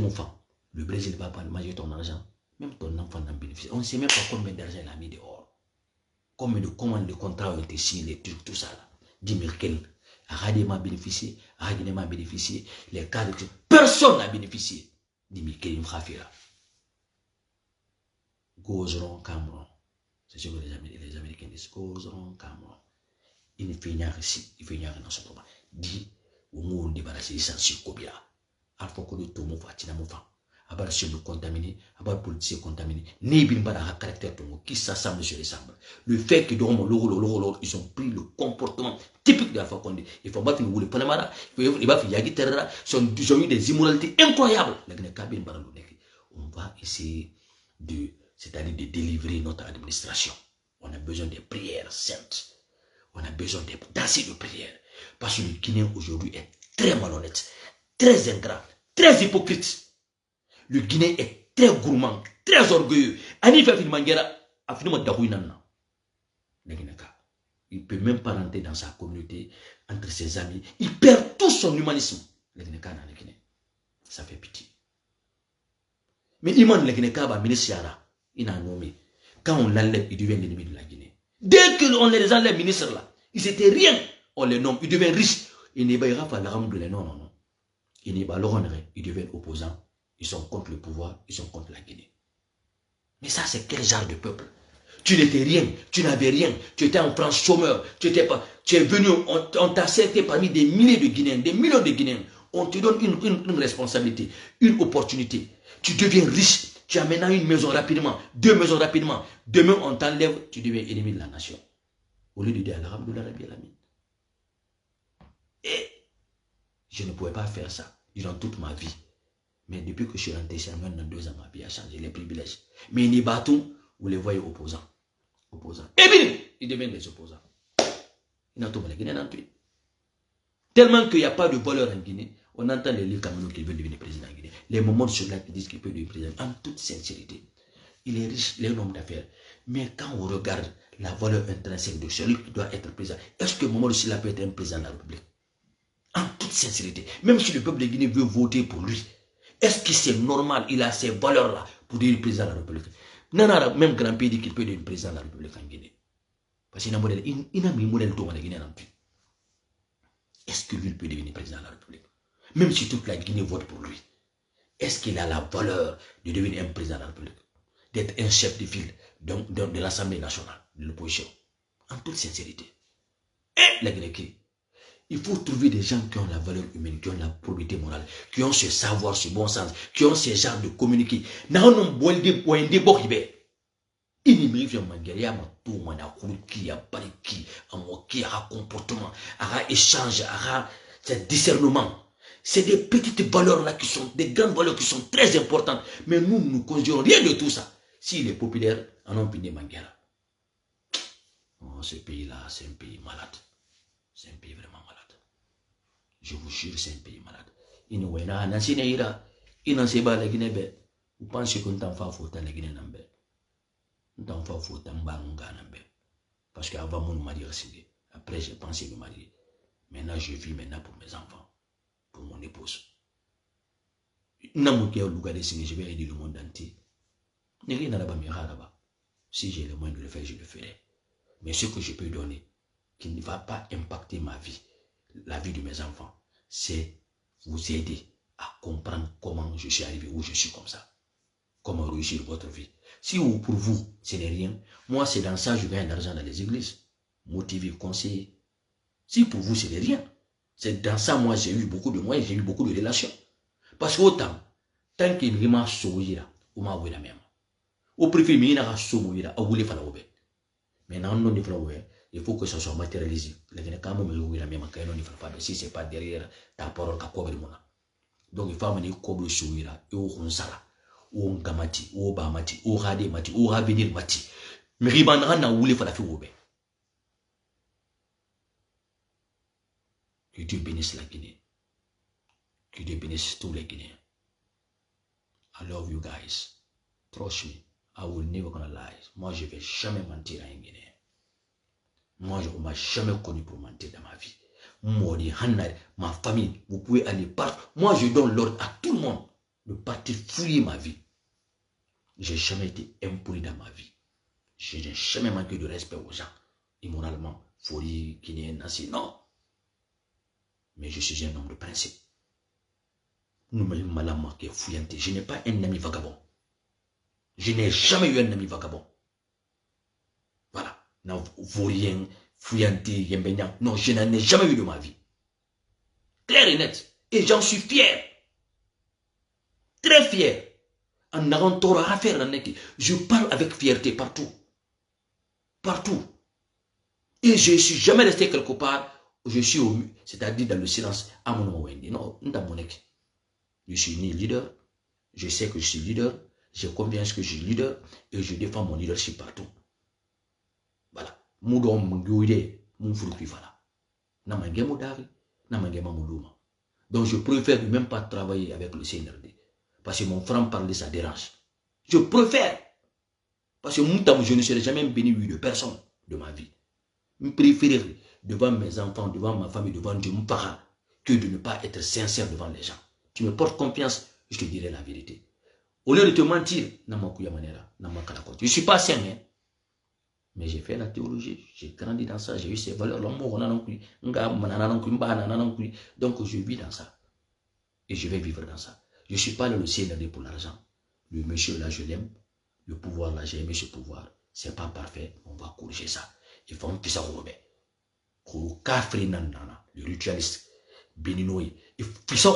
le Brésil va pas manger ton argent. Même ton enfant n'en bénéficie. On ne sait même pas combien d'argent il a mis dehors. Combien de commandes de contrats ont été signés, les trucs, tout ça là. 10 000 quel. Arrêtez m'a bénéficié. Arrêtez m'a bénéficié. Les cas de... Personne n'a bénéficié. 10 000 quel, il me fera faire. Gozron, Cameroun. C'est ce que les Américains disent. Gozron, Cameroun. Il ne fait rien ici. Il ne fait rien dans ce moment. Dit, au moins on débarrasse les sanctions comme ça. Alpha Condé tout mon fatina mon fa. Abar chef contaminé, abar politicien contaminé. Ni bin bada a caractère tout qui s'assemble sur les sambres. Le fait que ils ont pris le comportement typique d'Alpha Condé. Il faut pas finir le Panamara, il va finir Yagi Terra, ils ont eu des immoralités incroyables. On va essayer c'est-à-dire de délivrer notre administration. On a besoin de prières saintes. On a besoin d'assez de prières. Parce que le Guinéen aujourd'hui est très malhonnête, très ingrat, très hypocrite. Le Guinéen est très gourmand, très orgueilleux. Il ne peut même pas rentrer dans sa communauté, entre ses amis. Il perd tout son humanisme. Ça fait pitié. Mais Iman le Guinéen, il a nommé. Quand on l'enlève, il devient l'ennemi de la Guinée. Dès qu'on les enlève, ministres là, ils étaient rien. On les nomme, ils deviennent riches. Il n'y a pas de non. Il n'y a pas ils deviennent opposants. Ils sont contre le pouvoir, ils sont contre la Guinée. Mais ça, c'est quel genre de peuple? Tu n'étais rien, tu n'avais rien, tu étais en France chômeur, tu es venu, on t'a accepté parmi des milliers de Guinéens, des millions de Guinéens. On te donne une responsabilité, une opportunité. Tu deviens riche, tu as maintenant une maison rapidement, 2 maisons rapidement. Demain, on t'enlève, tu deviens ennemi de la nation. Au lieu de dire Alhamdoulilah Rabbil Alamin. Et je ne pouvais pas faire ça durant toute ma vie. Mais depuis que je suis rentré chez moi, dans 2 ans, ma vie a changé, les privilèges. Mais les bâtons, vous les voyez opposants. Et bien, ils deviennent des opposants. Ils n'ont pas la Guinée, tellement qu'il n'y a pas de valeur en Guinée, on entend les livres Kameno qui veulent devenir président en Guinée. Les moments sur là qui disent qu'il peut devenir président, en toute sincérité. Il est riche, il est un homme d'affaires. Mais quand on regarde la valeur intrinsèque de celui qui doit être président, est-ce que Mamadou Sylla peut être un président de la République? En toute sincérité. Même si le peuple de Guinée veut voter pour lui, est-ce que c'est normal, il a ces valeurs-là pour devenir président de la République? Non, même grand pays dit qu'il peut devenir président de la République en Guinée. Parce qu'il a un modèle de la Guinée en plus. Est-ce que lui peut devenir président de la République? Même si toute la Guinée vote pour lui. Est-ce qu'il a la valeur de devenir un président de la République? D'être un chef de file de l'Assemblée nationale, de l'opposition? En toute sincérité. Et la Guinée, il faut trouver des gens qui ont la valeur humaine, qui ont la probité morale, qui ont ce savoir, ce bon sens, qui ont ce genre de communiquer. Discernement. C'est des petites valeurs là qui sont des grandes valeurs qui sont très importantes. Mais nous ne considérons rien de tout ça. S'il est populaire, on a pris Manguera. Oh, ce pays-là, c'est un pays malade. C'est un pays vraiment malade. Je vous jure, c'est un pays malade. Vous pensez qu'on t'en fait faute à la Guinée? On t'en fait faute à Mbanganambe. Parce qu'avant, mon mari a signé. Après, j'ai pensé me marier. Maintenant, je vis maintenant pour mes enfants, pour mon épouse. Je vais aider le monde entier. Si j'ai le moyen de le faire, je le ferai. Mais ce que je peux donner, qui ne va pas impacter ma vie, la vie de mes enfants, c'est vous aider à comprendre comment je suis arrivé où je suis comme ça. Comment réussir votre vie. Si pour vous, ce n'est rien, moi c'est dans ça que je gagne de l'argent dans les églises. Motiver, conseiller. Si pour vous, ce n'est rien, c'est dans ça moi j'ai eu beaucoup de moyens, j'ai eu beaucoup de relations. Parce qu'autant, tant qu'il m'a sauvé là, on m'a la même. Au préfet, il m'a sauvé là, on voulait faire la oubé. Mais non, il faut que ça soit matérialisé. Si ce n'est pas derrière ta parole, donc il faut amener le sauvé là, et au Honsara. Ou Gamati, ou Bamati, ou Rademati, ou Ravenir Mati. Mais Ribanra n'a voulu faire la fille. Que Dieu bénisse la Guinée. Que Dieu bénisse tous les Guinéens. I love you guys. Trust me. I will never gonna lie. Moi, je vais jamais mentir à un Guinéen. Moi, je ne m'a jamais connu pour mentir dans ma vie. Moi, ma famille, vous pouvez aller partout. Moi, je donne l'ordre à tout le monde de partir fouiller ma vie. Je n'ai jamais été impoli dans ma vie. Je n'ai jamais manqué de respect aux gens. Immoralement, folie, Guinéen, ainsi, non. Mais je suis un homme de principe. Nous me malama qui est fouillanté. Je n'ai pas un ami vagabond. Je n'ai jamais eu un ami vagabond. Voilà. Non, vaurien, fouillanté, yembénian. Non, je n'en ai jamais eu de ma vie. Clair et net. Et j'en suis fier. Très fier. En n'ayant tort à faire, je parle avec fierté partout. Partout. Et je ne suis jamais resté quelque part. Je suis au mieux, c'est-à-dire dans le silence. À mon nom, non, dans mon équipe. Je suis né leader. Je sais que je suis leader. J'ai confiance que je suis leader. Et je défends mon leadership partout. Voilà. Moudon mungouide, mon fruit voilà. Namangemo dari, namangema moulouma. Donc je préfère même pas travailler avec le CNRD. Parce que mon franc parler, ça dérange. Je préfère. Parce que je ne serai jamais béni de personne de ma vie. Je préfère devant mes enfants, devant ma famille, devant Dieu, que de ne pas être sincère devant les gens. Tu me portes confiance, je te dirai la vérité. Au lieu de te mentir, je ne suis pas saint, hein? Mais j'ai fait la théologie, j'ai grandi dans ça, j'ai eu ces valeurs. Donc je vis dans ça. Et je vais vivre dans ça. Je ne suis pas là le CNRD pour l'argent. Le monsieur là, je l'aime. Le pouvoir là, j'ai aimé ce pouvoir. Ce n'est pas parfait, on va corriger ça. Il faut un peu ça. Le ritualiste, béninois, il faut ça.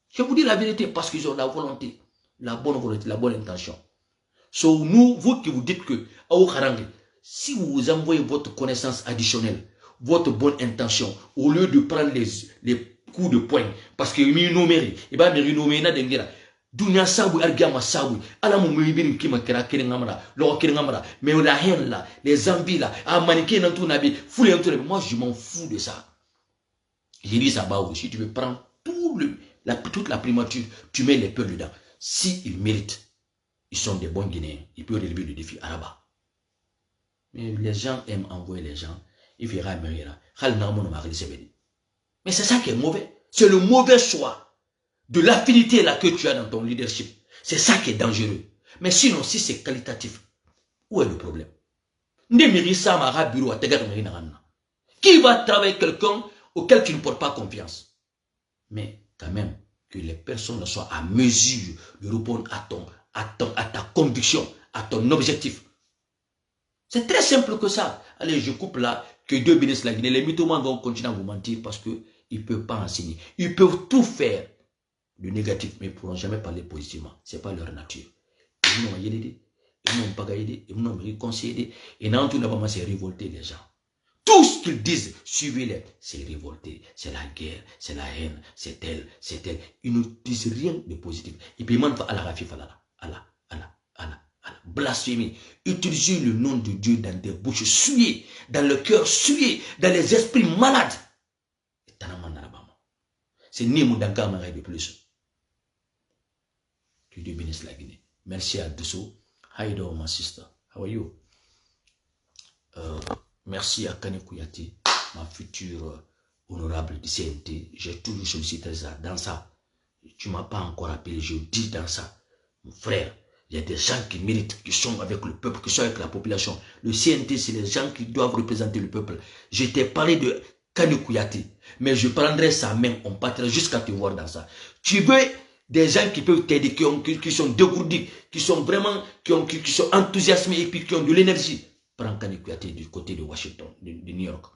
Je vous dis la vérité parce qu'ils ont la volonté, la bonne intention. So, nous, vous qui vous dites que, si vous envoyez votre connaissance additionnelle, votre bonne intention, au lieu de prendre les coups de poing, parce que Dunia sabu argama sabu ala mu mibin kima kira kirin ngamara lo kirin ngamara mais la haine là les envies là à maniquer dans tout nabi foule tout moi je m'en fous de ça. J'ai dit ça bas aussi, tu veux prendre toute la primature, tu mets les peuples dedans. Si ils méritent, ils sont des bons Guinéens, ils peuvent relever le défi arabe. Mais les gens aiment envoyer les gens, il verra mais c'est ça qui est mauvais, c'est le mauvais choix de l'affinité là que tu as dans ton leadership. C'est ça qui est dangereux. Mais sinon, si c'est qualitatif, où est le problème? Qui va travailler quelqu'un auquel tu ne portes pas confiance? Mais quand même, que les personnes soient à mesure de répondre à ta conviction, à ton objectif. C'est très simple que ça. Allez, je coupe là, que Dieu bénisse la Guinée. Les mythomanes vont continuer à vous mentir parce qu'ils ne peuvent pas enseigner. Ils peuvent tout faire de négatif, mais ils ne pourront jamais parler positivement. Ce n'est pas leur nature. Ils n'ont pas aidé, ils n'ont pas aidé, ils n'ont pas réconcilié. Et dans tout d'abord, c'est révolter les gens. Tout ce qu'ils disent, suivez-les. C'est révolter, c'est la guerre, c'est la haine, c'est tel, c'est tel. Ils ne disent rien de positif. Et puis, ils demandent à la rafif, Allah, blasphémie. Utilisez le nom de Dieu dans des bouches souillées, dans le cœur souillé, dans les esprits malades. C'est Nîmes d'Ankama de plus. Que Dieu bénisse la Guinée. Merci à Dessau. Hi there, my sister. How are you? Merci à Kani Kouyati, ma future honorable du CNT. J'ai toujours sollicité ça, dans ça. Tu ne m'as pas encore appelé, je dis dans ça. Mon frère, il y a des gens qui méritent, qui sont avec le peuple, qui sont avec la population. Le CNT, c'est les gens qui doivent représenter le peuple. Je t'ai parlé de Kani Kouyati, mais je prendrai sa main, on partira jusqu'à te voir dans ça. Tu veux des gens qui peuvent t'aider, qui sont dégourdis, qui sont vraiment, qui sont enthousiasmés et puis qui ont de l'énergie. Prends Kani Kouyati du côté de Washington, de New York.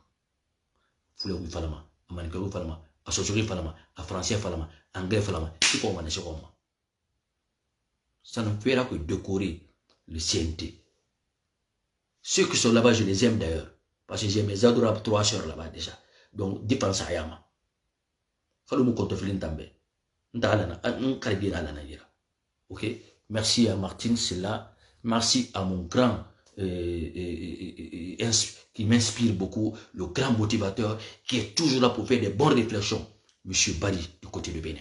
Foulé Falama, Amanikaru Falama, Associé Falama, à Français Falama, Anglais Falama, c'est pour moi. Ça ne fera que décorer le CNT. Ceux qui sont là-bas, je les aime d'ailleurs. Parce que j'ai mes adorables 3 sœurs là-bas déjà. Donc, dépense à Yama. Ok? Merci à Martine, c'est là. Merci à mon grand qui m'inspire beaucoup, le grand motivateur, qui est toujours là pour faire des bonnes réflexions, M. Bari, du côté de Bénin.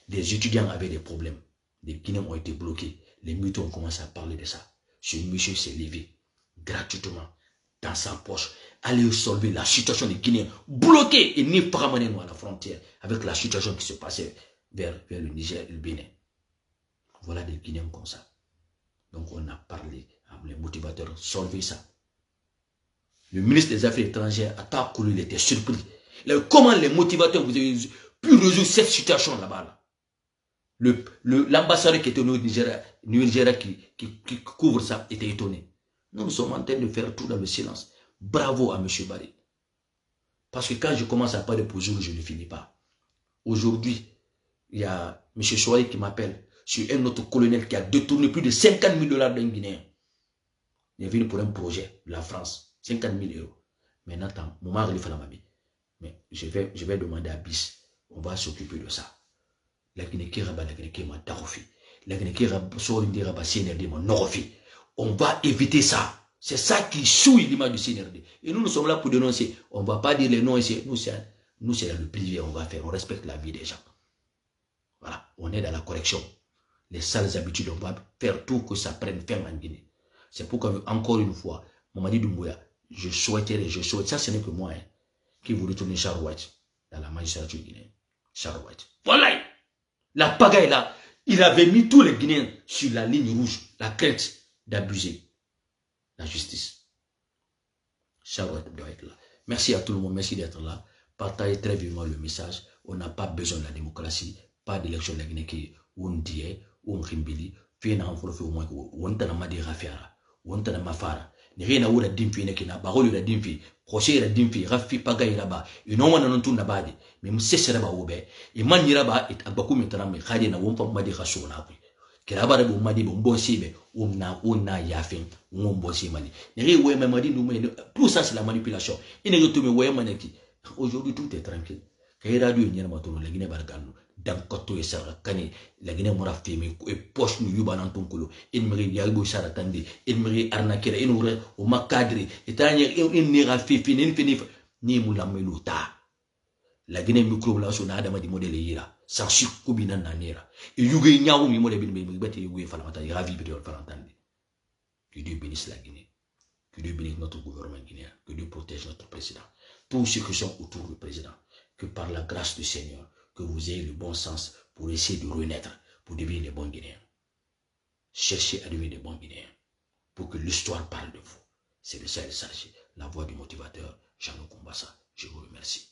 Des étudiants avaient des problèmes. Des Guinéens ont été bloqués. Les mutuelles ont commencé à parler de ça. Ce monsieur s'est levé gratuitement dans sa poche, aller solver la situation des Guinéens bloqués et ni paramener à la frontière avec la situation qui se passait vers le Niger et le Bénin. Voilà des Guinéens comme ça. Donc on a parlé, les motivateurs, solver ça. Le ministre des Affaires étrangères a tant couru, il était surpris. Comment les motivateurs vous avez pu résoudre cette situation là-bas là? L'ambassadeur qui était au Nigeria qui couvre ça était étonné. Nous sommes en train de faire tout dans le silence. Bravo à M. Bari. Parce que quand je commence à parler pour jour, je ne finis pas. Aujourd'hui, il y a M. Chouaï qui m'appelle sur un autre colonel qui a détourné plus de 50 000 $ d'un Guinéen. Il est venu pour un projet de la France. 50 000 €. Maintenant, moment il faut la mamie. Mais je vais demander à BIS. On va s'occuper de ça. La Guinée qui rabat la Guinée qui m'a tarofi. La Guinée qui rabat CNRD m'a norofi. On va éviter ça. C'est ça qui souille l'image du CNRD. Et nous sommes là pour dénoncer. On ne va pas dire les noms ici. Nous, c'est dans le privé, on va faire. On respecte la vie des gens. Voilà. On est dans la correction. Les sales habitudes, on va faire tout que ça prenne fin en Guinée. C'est pourquoi, encore une fois, Mamadi Doumbouya, je souhaite, ça ce n'est que moi, hein, qui vous retourner Charles White dans la magistrature guinéenne. Charles White. Voilà. La pagaille là, il avait mis tous les Guinéens sur la ligne rouge, la crainte d'abuser la justice. Charles doit être là. Merci à tout le monde, merci d'être là. Partagez très vivement le message. On n'a pas besoin de la démocratie, pas d'élection de la Guinée qui on dit, on rimbili, fait un enfant au moins, on t'a madi rafiara, on t'a mafara. Ni rien ou la dimfi ne kina, barol la dimfi, crochet la dimfi, rafi pagaille là-bas, une homme n'en tourne badi, mais moussé sera oube, et man yiraba et abakou mettra me khadi na wompa madi rasona. Kirabara bu madi bu mbosibe, na yafin, on mbossi mali. Ni rien ou madi nous mais tout ça c'est la manipulation. Il ne retourne ou maneki. Aujourd'hui tout est tranquille. Kaira du nyama matono la Guinée bargano. Dan koto e sara kani la Guinée mora femi e poche nu yuba nan tonkolo en meri yalbo sara tande en meri arnaquera en ure o makadri etanya en nira fifi en fini ni mulamelu ta la Guinée micro la so na adama di modèle yira sans subina nanera e yuge nyaawu mi modèle bi beti yuge falamata ya ravi bi falantande. Que Dieu bénisse la Guinée, que Dieu bénisse notre gouvernement guinéen, que Dieu protège notre président, tous ceux qui sont autour du président, que par la grâce du Seigneur que vous ayez le bon sens pour essayer de renaître, pour devenir des bons Guinéens. Cherchez à devenir des bons Guinéens, pour que l'histoire parle de vous. C'est de ça il s'agit. La voix du motivateur, Jean-Luc Kombassa. Je vous remercie.